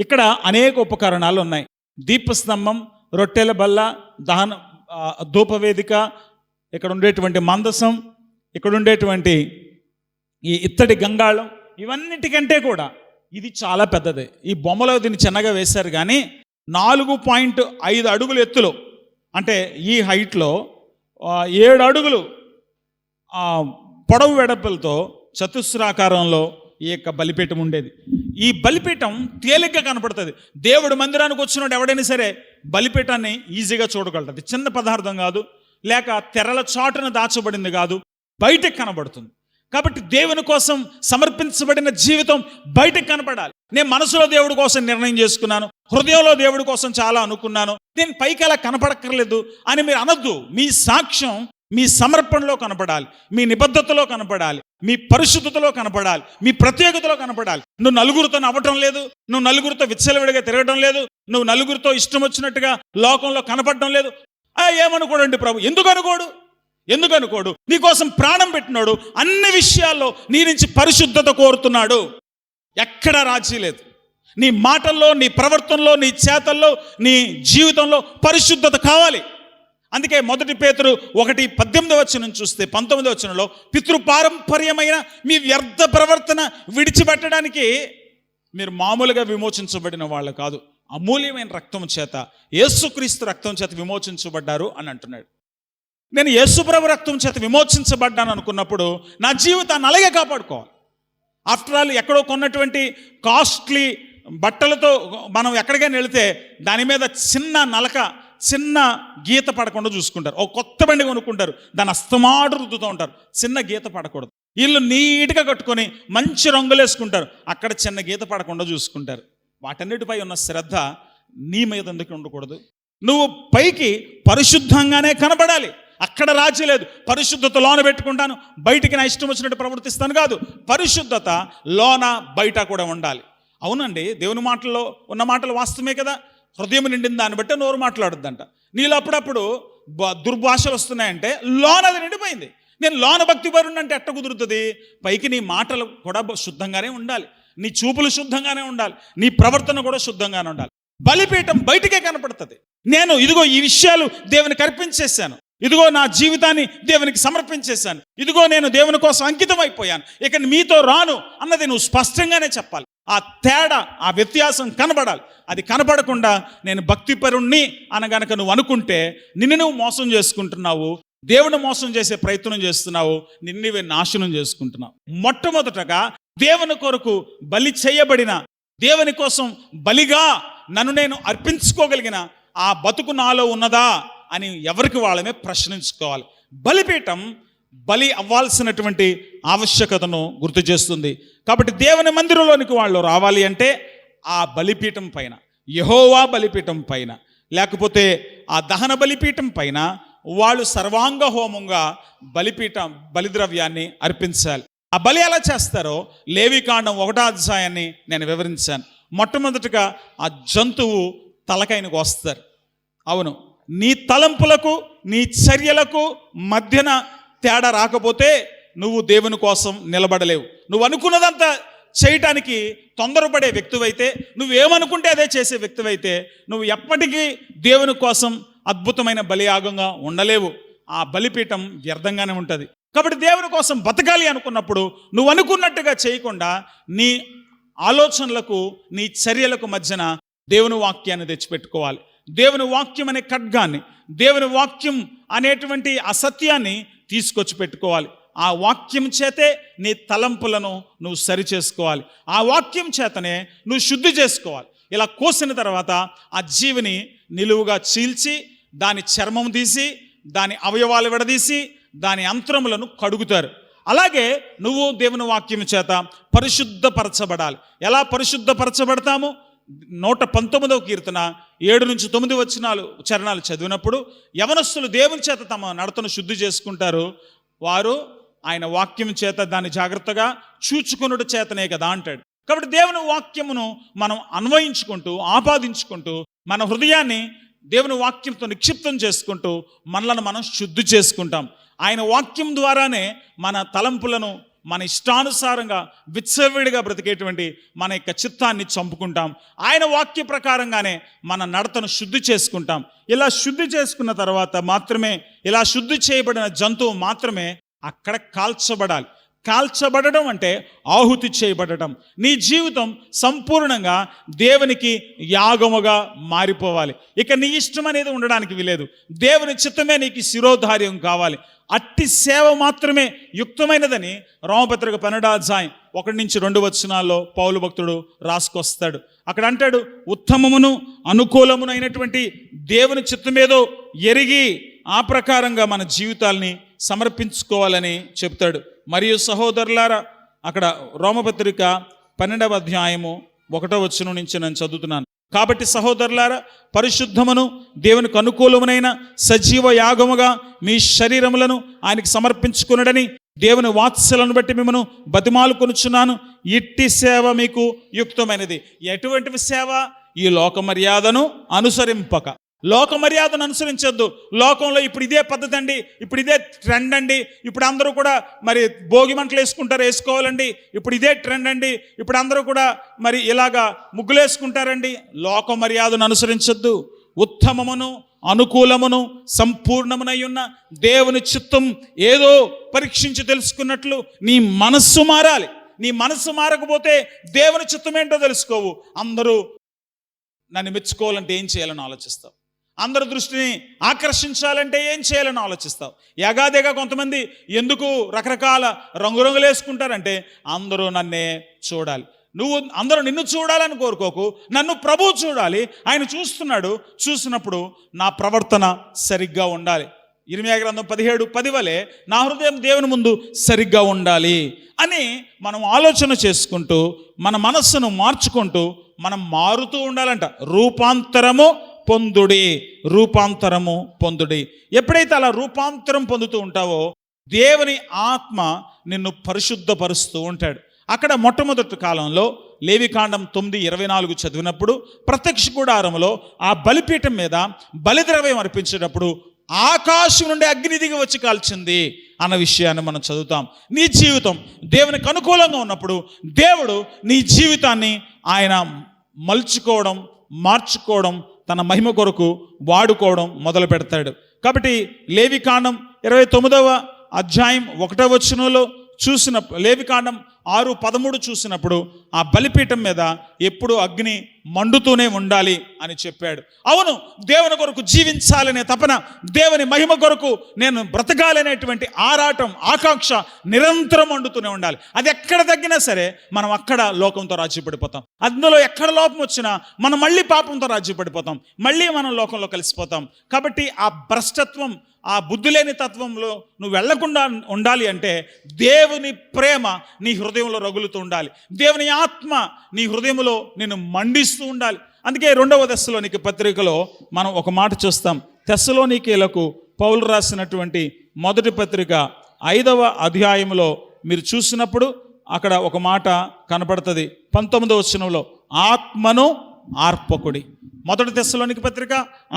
ఇక్కడ అనేక ఉపకరణాలు ఉన్నాయి. దీపస్తంభం, రొట్టెల బల్ల, దహన ధూపవేదిక, ఇక్కడ ఉండేటువంటి మందసం, ఇక్కడ ఉండేటువంటి ఈ ఇత్తడి గంగాళం, ఇవన్నిటికంటే కూడా ఇది చాలా పెద్దది. ఈ బొమ్మలో దీన్ని చిన్నగా వేశారు, కానీ 4.5 అడుగులు ఎత్తులో, అంటే ఈ హైట్లో 7 అడుగులు పొడవు వెడల్పులతో చతుస్రాకారంలో ఈ యొక్క బలిపీఠం ఉండేది. ఈ బలిపీఠం తేలిగ్గా కనపడుతుంది. దేవుడు మందిరానికి వచ్చినప్పుడు ఎవడైనా సరే బలిపీఠాన్ని ఈజీగా చూడగలడు. అది చిన్న పదార్థం కాదు, లేక తెరల చాటున దాచబడింది కాదు, బయటకు కనబడుతుంది. కాబట్టి దేవుని కోసం సమర్పించబడిన జీవితం బయటకు కనపడాలి. నేను మనసులో దేవుడి కోసం నిర్ణయం చేసుకున్నాను, హృదయంలో దేవుడి కోసం చాలా అనుకున్నాను, నేను పైకి అలా కనపడక్కర్లేదు అని మీరు అనొద్దు. మీ సాక్ష్యం మీ సమర్పణలో కనపడాలి, మీ నిబద్ధతలో కనపడాలి, మీ పరిశుద్ధతలో కనపడాలి, మీ ప్రత్యేకతలో కనపడాలి. నువ్వు నలుగురితో నవ్వటం లేదు, నువ్వు నలుగురితో విచ్చలవిడిగా తిరగడం లేదు, నువ్వు నలుగురితో ఇష్టం వచ్చినట్టుగా లోకంలో కనపడడం లేదు. ఏమనుకోడండి ప్రభు? ఎందుకు అనుకోడు? నీకోసం ప్రాణం పెట్టినాడు. అన్ని విషయాల్లో నీ నుంచి పరిశుద్ధత కోరుతున్నాడు. ఎక్కడ రాజీ లేదు. నీ మాటల్లో, నీ ప్రవర్తనలో, నీ చేతల్లో, నీ జీవితంలో పరిశుద్ధత కావాలి. అందుకే 1 పేతురు 1:18 చూస్తే 19 పితృపారంపర్యమైన మీ వ్యర్థ ప్రవర్తన విడిచిపెట్టడానికి మీరు మామూలుగా విమోచించబడిన వాళ్ళు కాదు, అమూల్యమైన రక్తం చేత, యేసుక్రీస్తు రక్తం చేత విమోచించబడ్డారు అని అంటున్నాడు. నేను యేసుప్రభు రక్తం చేత విమోచించబడ్డాను అనుకున్నప్పుడు నా జీవితాన్ని అలాగే కాపాడుకోవాలి. ఆఫ్టర్ ఆల్ ఎక్కడో కొన్నటువంటి కాస్ట్లీ బట్టలతో మనం ఎక్కడికైనా వెళితే దాని మీద చిన్న నలక, చిన్న గీత పడకుండా చూసుకుంటారు. ఓ కొత్త బండి కొనుక్కుంటారు, దాన్ని అస్తమాటు రుద్దుతూ ఉంటారు, చిన్న గీత పడకూడదు. ఇల్లు నీట్గా కట్టుకొని మంచి రంగులు వేసుకుంటారు, అక్కడ చిన్న గీత పడకుండా చూసుకుంటారు. వాటన్నిటిపై ఉన్న శ్రద్ధ నీ మీద ఎందుకు ఉండకూడదు? నువ్వు పైకి పరిశుద్ధంగానే కనబడాలి, అక్కడ రాజీ లేదు. పరిశుద్ధత లోన పెట్టుకుంటాను, బయటికి నా ఇష్టం వచ్చినట్టు ప్రవర్తిస్తాను కాదు. పరిశుద్ధత లోన బయట కూడా ఉండాలి. అవునండి, దేవుని మాటల్లో ఉన్న మాటలు వాస్తవమే కదా. హృదయం నిండిన దాన్ని బట్టి నోరు మాట్లాడుద్దంట. నీలో అప్పుడప్పుడు దుర్భాషలు వస్తున్నాయంటే లోన అది నిండిపోయింది. నేను లోన భక్తిపరుడు అంటే ఎట్ట కుదురుతుంది? పైకి నీ మాటలు కూడా శుద్ధంగానే ఉండాలి, నీ చూపులు శుద్ధంగానే ఉండాలి, నీ ప్రవర్తన కూడా శుద్ధంగానే ఉండాలి. బలిపీఠం బయటికే కనపడుతుంది. నేను ఇదిగో ఈ విషయాలు దేవునికి అర్పించేశాను, ఇదిగో నా జీవితాన్ని దేవునికి సమర్పించేశాను, ఇదిగో నేను దేవుని కోసం అంకితం అయిపోయాను, ఇక మీతో రాను అన్నది నువ్వు స్పష్టంగానే చెప్పాలి. ఆ తేడా, ఆ వ్యత్యాసం కనబడాలి. అది కనపడకుండా నేను భక్తిపరుణ్ణి అనగనక నువ్వు అనుకుంటే నిన్ను నువ్వు మోసం చేసుకుంటున్నావు, దేవుని మోసం చేసే ప్రయత్నం చేస్తున్నావు, నిన్నువే నాశనం చేసుకుంటున్నావు. మొట్టమొదటగా దేవుని కొరకు బలి చేయబడిన, దేవుని కోసం బలిగా నన్ను నేను అర్పించుకోగలిగిన ఆ బతుకు నాలో ఉన్నదా అని ఎవరికి వాళ్ళమే ప్రశ్నించుకోవాలి. బలిపీఠం బలి అవ్వాల్సినటువంటి ఆవశ్యకతను గుర్తు చేస్తుంది. కాబట్టి దేవుని మందిరంలోనికి వాళ్ళు రావాలి అంటే ఆ బలిపీఠం పైన, యెహోవా బలిపీఠం పైన, లేకపోతే ఆ దహన బలిపీఠం పైన వాళ్ళు సర్వాంగ హోమంగా బలిద్రవ్యాన్ని అర్పించాలి. ఆ బలి ఎలా చేస్తారో లేవికాండం 1వ అధ్యాయాన్ని నేను వివరించాను. మొట్టమొదటిగా ఆ జంతువు తలకాయను కోస్తారు. అవును, నీ తలంపులకు నీ చర్యలకు మధ్యన తేడా రాకపోతే నువ్వు దేవుని కోసం నిలబడలేవు. నువ్వు అనుకున్నదంతా చేయటానికి తొందరపడే వ్యక్తివైతే, నువ్వేమనుకుంటే అదే చేసే వ్యక్తివైతే నువ్వు ఎప్పటికీ దేవుని కోసం అద్భుతమైన బలియాగంగా ఉండలేవు. ఆ బలిపీఠం వ్యర్థంగానే ఉంటుంది. కాబట్టి దేవుని కోసం బతకాలి అనుకున్నప్పుడు నువ్వు అనుకున్నట్టుగా చేయకుండా నీ ఆలోచనలకు నీ చర్యలకు మధ్యన దేవుని వాక్యాన్ని తెచ్చిపెట్టుకోవాలి. దేవుని వాక్యం అనే ఖడ్గాన్ని, దేవుని వాక్యం అనేటువంటి అసత్యాన్ని తీసుకొచ్చి పెట్టుకోవాలి. ఆ వాక్యం చేతే నీ తలంపులను నువ్వు సరి చేసుకోవాలి. ఆ వాక్యం చేతనే నువ్వు శుద్ధి చేసుకోవాలి. ఇలా కోసిన తర్వాత ఆ జీవిని నిలువుగా చీల్చి దాని చర్మం తీసి దాని అవయవాలు విడదీసి దాని అంతరములను కడుగుతారు. అలాగే నువ్వు దేవుని వాక్యం చేత పరిశుద్ధపరచబడాలి. ఎలా పరిశుద్ధపరచబడతాము? 119వ కీర్తన 7-9 చరణాలు చదివినప్పుడు యవనస్తులు దేవుని చేత తమ నడతను శుద్ధి చేసుకుంటారు. వారు ఆయన వాక్యం చేత దాన్ని జాగ్రత్తగా చూచుకొనుట చేతనే కదా అంటాడు. కాబట్టి దేవుని వాక్యమును మనం అన్వయించుకుంటూ ఆపాదించుకుంటూ మన హృదయాన్ని దేవుని వాక్యంతో నిక్షిప్తం చేసుకుంటూ మనలను మనం శుద్ధి చేసుకుంటాం. ఆయన వాక్యం ద్వారానే మన తలంపులను మన ఇష్టానుసారంగా విచ్చవిడిగా బ్రతికేటువంటి మన యొక్క చిత్తాన్ని చంపుకుంటాం. ఆయన వాక్య ప్రకారంగానే మన నడతను శుద్ధి చేసుకుంటాం. ఇలా శుద్ధి చేసుకున్న తర్వాత మాత్రమే, ఇలా శుద్ధి చేయబడిన జంతువు మాత్రమే అక్కడ కాల్చబడాలి. కాల్చబడడం అంటే ఆహుతి చేయబడటం. నీ జీవితం సంపూర్ణంగా దేవునికి యాగముగా మారిపోవాలి. ఇక నీ ఇష్టం అనేది ఉండడానికి వీలేదు. దేవుని చిత్తమే నీకు శిరోధార్యం కావాలి. అట్టి సేవ మాత్రమే యుక్తమైనదని రోమపత్రిక 12:1-2 పౌలు భక్తుడు రాసుకొస్తాడు. అక్కడ అంటాడు, ఉత్తమమును అనుకూలమునైనటువంటి దేవుని చిత్తమేదో ఎరిగి ఆ ప్రకారంగా మన జీవితాల్ని సమర్పించుకోవాలని చెప్తాడు. మరియు సహోదరులారా, అక్కడ రోమపత్రిక 12:1 నేను చదువుతున్నాను. కాబట్టి సహోదరులారా, పరిశుద్ధమును దేవునికి అనుకూలమునైన సజీవ యాగముగా మీ శరీరములను ఆయనకి సమర్పించుకునడని దేవుని వాత్సలను బట్టి మిమ్మను బతిమాలుకొనుచున్నాను. ఇట్టి సేవ మీకు యుక్తమైనది. ఎటువంటి సేవ? ఈ లోక మర్యాదను అనుసరింపక. లోక మర్యాదను అనుసరించొద్దు. లోకంలో ఇప్పుడు ఇదే పద్ధతి అండి, ఇప్పుడు ఇదే ట్రెండ్ అండి, ఇప్పుడు అందరూ కూడా మరి భోగి మంటలు వేసుకోవాలండి, ఇప్పుడు ఇదే ట్రెండ్ అండి, ఇప్పుడు అందరూ కూడా మరి ఇలాగా ముగ్గులు వేసుకుంటారండి. లోక మర్యాదను అనుసరించొద్దు. ఉత్తమమును అనుకూలమును సంపూర్ణమునై ఉన్న దేవుని చిత్తం ఏదో పరీక్షించి తెలుసుకున్నట్లు నీ మనస్సు మారాలి. నీ మనస్సు మారకపోతే దేవుని చిత్తం ఏంటో తెలుసుకోవు. అందరూ నన్ను మెచ్చుకోవాలంటే ఏం చేయాలని ఆలోచిస్తావు. అందరి దృష్టిని ఆకర్షించాలంటే ఏం చేయాలని ఆలోచిస్తావు. యగాదిగా కొంతమంది ఎందుకు రకరకాల రంగురంగులు వేసుకుంటారంటే అందరూ నన్నే చూడాలి. నువ్వు అందరూ నిన్ను చూడాలని కోరుకోకు, నన్ను ప్రభువు చూడాలి. ఆయన చూస్తున్నాడు. చూసినప్పుడు నా ప్రవర్తన సరిగ్గా ఉండాలి. ఇర్మీయా గ్రంథం 17:10 వలె నా హృదయం దేవుని ముందు సరిగ్గా ఉండాలి అని మనం ఆలోచన చేసుకుంటూ మన మనస్సును మార్చుకుంటూ మనం మారుతూ ఉండాలంట. రూపాంతరము పొందుడి. ఎప్పుడైతే అలా రూపాంతరం పొందుతూ ఉంటావో దేవుని ఆత్మ నిన్ను పరిశుద్ధపరుస్తూ ఉంటాడు. అక్కడ మొట్టమొదటి కాలంలో లేవికాండం 9:24 చదివినప్పుడు ప్రత్యక్ష గుడారంలో ఆ బలిపీఠం మీద బలిద్రవ్యం అర్పించేటప్పుడు ఆకాశం నుండి అగ్ని దిగి వచ్చి కాల్చింది అన్న విషయాన్ని మనం చదువుతాం. నీ జీవితం దేవునికి అనుకూలంగా ఉన్నప్పుడు దేవుడు నీ జీవితాన్ని ఆయన మలుచుకోవడం, మార్చుకోవడం, తన మహిమ కొరకు వాడుకోవడం మొదలు పెడతాడు. కాబట్టి లేవికాండం 29:1 చూసిన లేవికాండం 6:13 చూసినప్పుడు ఆ బలిపీఠం మీద ఎప్పుడు అగ్ని మండుతూనే ఉండాలి అని చెప్పాడు. అవును, దేవుని కొరకు జీవించాలనే తపన, దేవుని మహిమ కొరకు నేను బ్రతకాలనేటువంటి ఆరాటం, ఆకాంక్ష నిరంతరం మండుతూనే ఉండాలి. అది ఎక్కడ తగ్గినా సరే మనం అక్కడ లోకంతో రాజ్యపడిపోతాం. అందులో ఎక్కడ లోపం వచ్చినా మనం మళ్ళీ పాపంతో రాజ్యపడిపోతాం, మళ్ళీ మనం లోకంలో కలిసిపోతాం. కాబట్టి ఆ భ్రష్టత్వం, ఆ బుద్ధి లేని తత్వంలో నువ్వు వెళ్లకుండా ఉండాలి అంటే దేవుని ప్రేమ నీ హృదయంలో రగులుతూ ఉండాలి. దేవుని ఆత్మ నీ హృదయంలో నిన్ను మండిస్తూ ఉండాలి. అందుకే 2వ తెస్సలోనికే పత్రికలో మనం ఒక మాట చూస్తాం. తెస్సలోనికేలకు పౌలు రాసినటువంటి మొదటి పత్రిక 5వ అధ్యాయంలో మీరు చూసినప్పుడు అక్కడ ఒక మాట కనపడుతుంది. 19వ వచనంలో ఆత్మను ఆర్పకుడి. మొదటి తెస్సలోనికే పత్రిక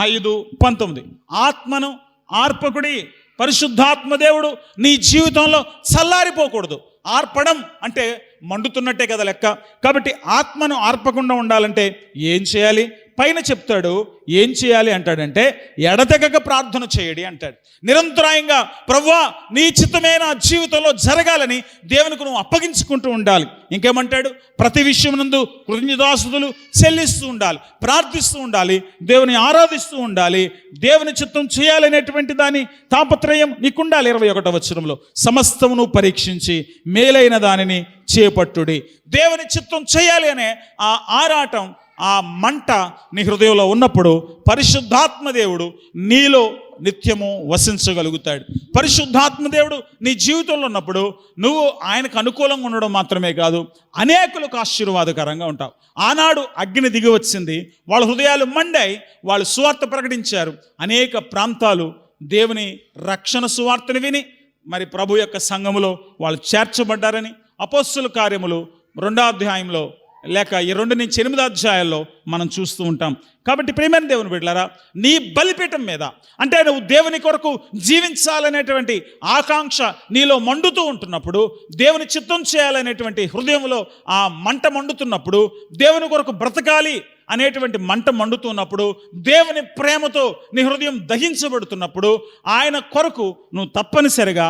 5:19 ఆత్మను ఆర్పకుడి. పరిశుద్ధాత్మ దేవుడు నీ జీవితంలో చల్లారిపోకూడదు. ఆర్పడం అంటే మండుతున్నట్టే కదా లెక్క. కాబట్టి ఆత్మను ఆర్పకుండా ఉండాలంటే ఏం చేయాలి? పైన చెప్తాడు ఏం చేయాలి అంటాడంటే ఎడతెగక ప్రార్థన చేయడి అంటాడు. నిరంతరాయంగా ప్రభువా నీ చిత్తమే నా జీవితంలో జరగాలని దేవునికి నువ్వు అప్పగించుకుంటూ ఉండాలి. ఇంకేమంటాడు? ప్రతి విషయం నందు కృతజ్ఞతాస్తుతులు చెల్లిస్తూ ఉండాలి, ప్రార్థిస్తూ ఉండాలి, దేవుని ఆరాధిస్తూ ఉండాలి, దేవుని చిత్తం చేయాలనేటువంటి దాని తాపత్రయం నీకుండాలి. 21వ వచనంలో సమస్తమును పరీక్షించి మేలైన దానిని చేపట్టుడి. దేవుని చిత్తం చేయాలి అనే ఆ ఆరాటం, ఆ మంట నీ హృదయంలో ఉన్నప్పుడు పరిశుద్ధాత్మ దేవుడు నీలో నిత్యము వసించగలుగుతాడు. పరిశుద్ధాత్మ దేవుడు నీ జీవితంలో ఉన్నప్పుడు నువ్వు ఆయనకు అనుకూలంగా ఉండడం మాత్రమే కాదు, అనేకులకు ఆశీర్వాదకరంగా ఉంటావు. ఆనాడు అగ్ని దిగి వచ్చింది, వాళ్ళ హృదయాలు మండాయి, వాళ్ళు సువార్త ప్రకటించారు. అనేక ప్రాంతాలు దేవుని రక్షణ సువార్తను విని మరి ప్రభు యొక్క సంఘములో వాళ్ళు చేర్చబడ్డారని అపోస్తుల కార్యములు 2వ అధ్యాయంలో లేక ఈ 2 నుంచి 8 అధ్యాయాల్లో మనం చూస్తూ ఉంటాం. కాబట్టి ప్రియమైన దేవుని బిడ్డలారా, నీ బలిపీఠం మీద అంటే నువ్వు దేవుని కొరకు జీవించాలనేటువంటి ఆకాంక్ష నీలో మండుతూ ఉంటున్నప్పుడు, దేవుని చిత్తం చేయాలనేటువంటి హృదయంలో ఆ మంట మండుతున్నప్పుడు, దేవుని కొరకు బ్రతకాలి అనేటువంటి మంట మండుతున్నప్పుడు, దేవుని ప్రేమతో నీ హృదయం దహించబడుతున్నప్పుడు, ఆయన కొరకు నువ్వు తప్పనిసరిగా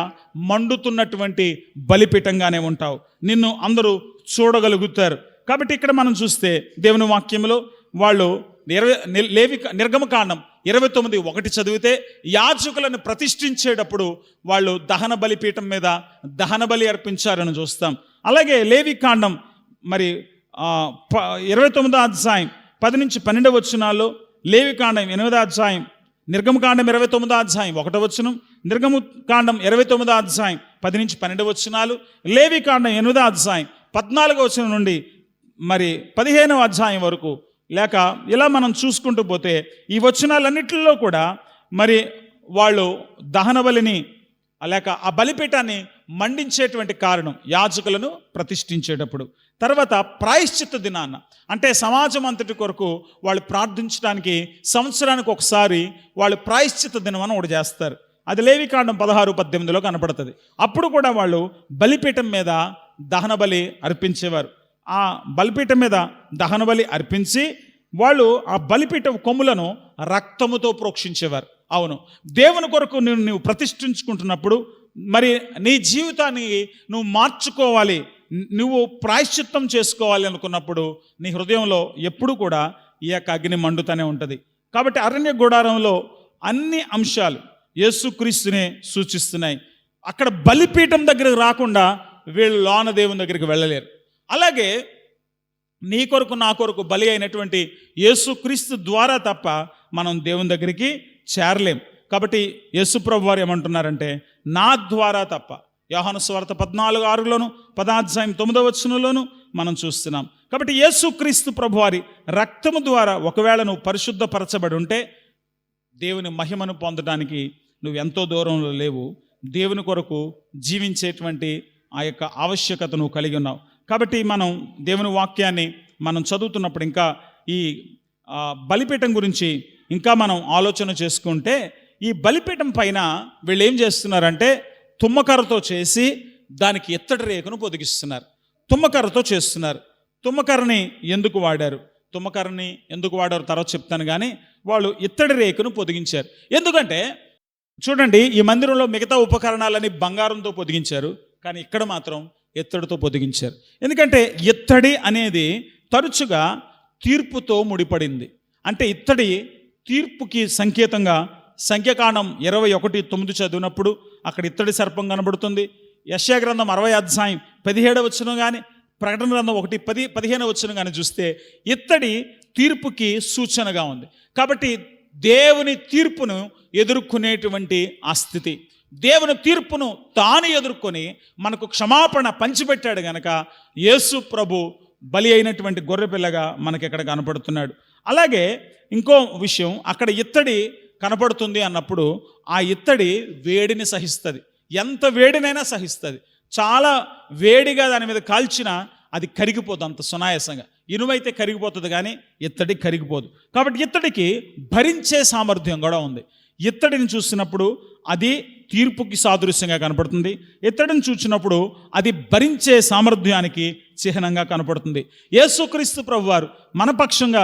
మండుతున్నటువంటి బలిపీఠంగానే ఉంటావు. నిన్ను అందరూ చూడగలుగుతారు. కాబట్టి ఇక్కడ మనం చూస్తే దేవుని వాక్యంలో వాళ్ళు నిర్గమకాండం 29:1 చదివితే యాజకులను ప్రతిష్ఠించేటప్పుడు వాళ్ళు దహన బలిపీఠం మీద దహన బలి అర్పించారని చూస్తాం. అలాగే లేవికాండం మరి 29వ అధ్యాయం 10 నుంచి 12 వచనాల్లో, లేవికాండం 8వ అధ్యాయం, నిర్గమకాండం 29వ అధ్యాయం 1వ వచనం, నిర్గమకాండం 29వ అధ్యాయం 10 నుంచి 12 వచనాలు, లేవికాండం 8వ అధ్యాయం 14వ వచనం నుండి మరి 15వ అధ్యాయం వరకు, లేక ఇలా మనం చూసుకుంటూ పోతే ఈ వచనాలన్నిటిలో కూడా మరి వాళ్ళు దహన బలిని లేక ఆ బలిపీఠాన్ని మండించేటువంటి కారణం యాజకులను ప్రతిష్ఠించేటప్పుడు. తర్వాత ప్రాయశ్చిత్త దినాన్న అంటే సమాజం అంతటి కొరకు వాళ్ళు ప్రార్థించడానికి సంవత్సరానికి ఒకసారి వాళ్ళు ప్రాయశ్చిత్త దినం అని ఒకటి చేస్తారు. అది లేవికాండం 16-18లో కనపడుతుంది. అప్పుడు కూడా వాళ్ళు బలిపీఠం మీద దహన బలి అర్పించేవారు. ఆ బలిపీఠం మీద దహన బలి అర్పించి వాళ్ళు ఆ బలిపీఠం కొమ్ములను రక్తముతో ప్రోక్షించేవారు. అవును, దేవుని కొరకు నువ్వు ప్రతిష్ఠించుకుంటున్నప్పుడు మరి నీ జీవితాన్ని నువ్వు మార్చుకోవాలి, నువ్వు ప్రాయశ్చిత్తం చేసుకోవాలి అనుకున్నప్పుడు నీ హృదయంలో ఎప్పుడు కూడా ఈ యొక్క అగ్ని మండుతూనే ఉంటుంది. కాబట్టి అరణ్య గుడారంలో అన్ని అంశాలు యేసుక్రీస్తునే సూచిస్తున్నాయి. అక్కడ బలిపీఠం దగ్గరకు రాకుండా వీళ్ళు లోన దేవుని దగ్గరికి వెళ్ళలేరు. అలాగే నీ కొరకు నా కొరకు బలి అయినటువంటి యేసుక్రీస్తు ద్వారా తప్ప మనం దేవుని దగ్గరికి చేరలేం. కాబట్టి యేసు ప్రభు వారు ఏమంటున్నారంటే నా ద్వారా తప్ప, యోహాను సువార్త 14:6లోను 10వ అధ్యాయం 9వ వచనంలోను మనం చూస్తున్నాం. కాబట్టి యేసుక్రీస్తు ప్రభు వారి రక్తము ద్వారా ఒకవేళ నువ్వు పరిశుద్ధపరచబడి ఉంటే దేవుని మహిమను పొందడానికి నువ్వు ఎంతో దూరంలో లేవు. దేవుని కొరకు జీవించేటువంటి ఆ యొక్క ఆవశ్యకత నువ్వు కలిగి ఉన్నావు. కాబట్టి మనం దేవుని వాక్యాన్ని మనం చదువుతున్నప్పుడు ఇంకా ఈ బలిపీఠం గురించి ఇంకా మనం ఆలోచన చేసుకుంటే, ఈ బలిపీఠం పైన వీళ్ళు ఏం చేస్తున్నారంటే తుమ్మకర్రతో చేసి దానికి ఇత్తడి రేకును పొదిగిస్తున్నారు. తుమ్మకర్రతో చేస్తున్నారు. తుమ్మకర్రని ఎందుకు వాడారు తర్వాత చెప్తాను. కానీ వాళ్ళు ఇత్తడి రేకును పొదిగించారు. ఎందుకంటే చూడండి, ఈ మందిరంలో మిగతా ఉపకరణాలని బంగారంతో పొదిగించారు, కానీ ఇక్కడ మాత్రం ఇత్తడితో పొదిగించారు. ఎందుకంటే ఇత్తడి అనేది తరచుగా తీర్పుతో ముడిపడింది. అంటే ఇత్తడి తీర్పుకి సంకేతంగా సంఖ్యాకాండం 21:9 చదివినప్పుడు అక్కడ ఇత్తడి సర్పం కనబడుతుంది. యెషయా గ్రంథం 60వ అధ్యాయం 17వ వచనం కానీ, ప్రకటన గ్రంథం 1:10-15వ వచనం కానీ చూస్తే ఇత్తడి తీర్పుకి సూచనగా ఉంది. కాబట్టి దేవుని తీర్పును ఎదుర్కొనేటువంటి ఆ స్థితి, దేవుని తీర్పును తాను ఎదుర్కొని మనకు క్షమాపణ పంచిపెట్టాడు గనక యేసు ప్రభు బలి అయినటువంటి గొర్రెపిల్లగా మనకి ఇక్కడ కనపడుతున్నాడు. అలాగే ఇంకో విషయం, అక్కడ ఇత్తడి కనపడుతుంది అన్నప్పుడు ఆ ఇత్తడి వేడిని సహిస్తుంది, ఎంత వేడినైనా సహిస్తుంది. చాలా వేడిగా దాని మీద కాల్చినా అది కరిగిపోదు అంత సునాయాసంగా. ఇనుమైతే కరిగిపోతుంది కానీ ఇత్తడి కరిగిపోదు. కాబట్టి ఇత్తడికి భరించే సామర్థ్యం కూడా ఉంది. ఇత్తడిని చూసినప్పుడు అది తీర్పుకి సాదృశ్యంగా కనపడుతుంది. ఇత్తడిని చూసినప్పుడు అది భరించే సామర్థ్యానికి చిహ్నంగా కనపడుతుంది. యేసుక్రీస్తు ప్రభువారు మన పక్షంగా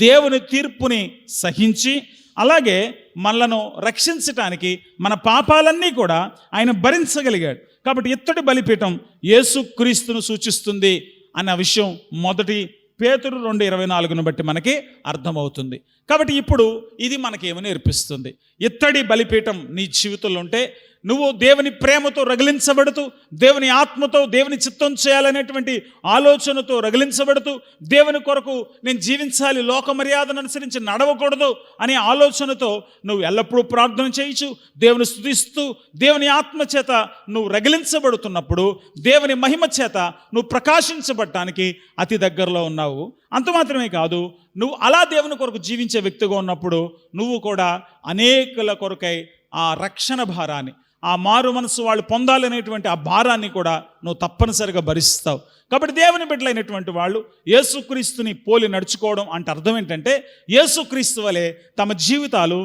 దేవుని తీర్పుని సహించి, అలాగే మనలను రక్షించటానికి మన పాపాలన్నీ కూడా ఆయన భరించగలిగాడు. కాబట్టి ఇత్తడి బలిపీఠం యేసుక్రీస్తును సూచిస్తుంది అన్న విషయం మొదటి పేతురు 2:24 బట్టి మనకి అర్థమవుతుంది. కాబట్టి ఇప్పుడు ఇది మనకేమని నేర్పిస్తుంది? ఇత్తడి బలిపీఠం నీ జీవితంలో ఉంటే నువ్వు దేవుని ప్రేమతో రగిలించబడుతూ, దేవుని ఆత్మతో దేవుని చిత్తం చేయాలనేటువంటి ఆలోచనతో రగిలించబడుతూ, దేవుని కొరకు నేను జీవించాలి, లోక మర్యాదను అనుసరించి నడవకూడదు అనే ఆలోచనతో నువ్వు ఎల్లప్పుడూ ప్రార్థన చేయొచ్చు, దేవుని స్తుతిస్తూ దేవుని ఆత్మ చేత నువ్వు రగిలించబడుతున్నప్పుడు దేవుని మహిమ చేత నువ్వు ప్రకాశించబడటానికి అతి దగ్గరలో ఉన్నావు. అంత మాత్రమే కాదు, నువ్వు అలా దేవుని కొరకు జీవించే వ్యక్తిగా ఉన్నప్పుడు నువ్వు కూడా అనేకుల కొరకై ఆ రక్షణ భారాన్ని, ఆ మారు మనసు వాళ్ళు పొందాలనేటువంటి ఆ భారాన్ని కూడా నువ్వు తప్పనిసరిగా భరిస్తావు. కాబట్టి దేవుని బిడ్డలైనటువంటి వాళ్ళు యేసుక్రీస్తుని పోలి నడుచుకోవడం అంటే అర్థం ఏంటంటే, యేసుక్రీస్తు వలె తమ జీవితాలు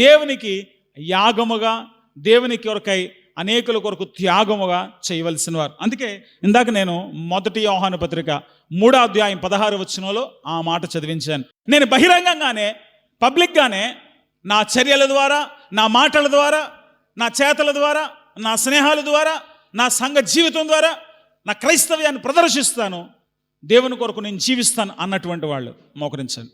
దేవునికి యాగముగా, దేవుని కొరకై అనేకుల కొరకు త్యాగముగా చేయవలసిన వారు. అందుకే ఇందాక నేను 1 యోహాను పత్రిక 3వ అధ్యాయం 16వ వచనంలో ఆ మాట చదివించాను. నేను బహిరంగంగానే, పబ్లిక్గానే నా చర్యల ద్వారా, నా మాటల ద్వారా, నా చేతల ద్వారా, నా స్నేహాల ద్వారా, నా సంఘ జీవితం ద్వారా నా క్రైస్తవ్యాన్ని ప్రదర్శిస్తాను, దేవుని కొరకు నేను జీవిస్తాను అన్నటువంటి వాళ్ళు మోకరించండి.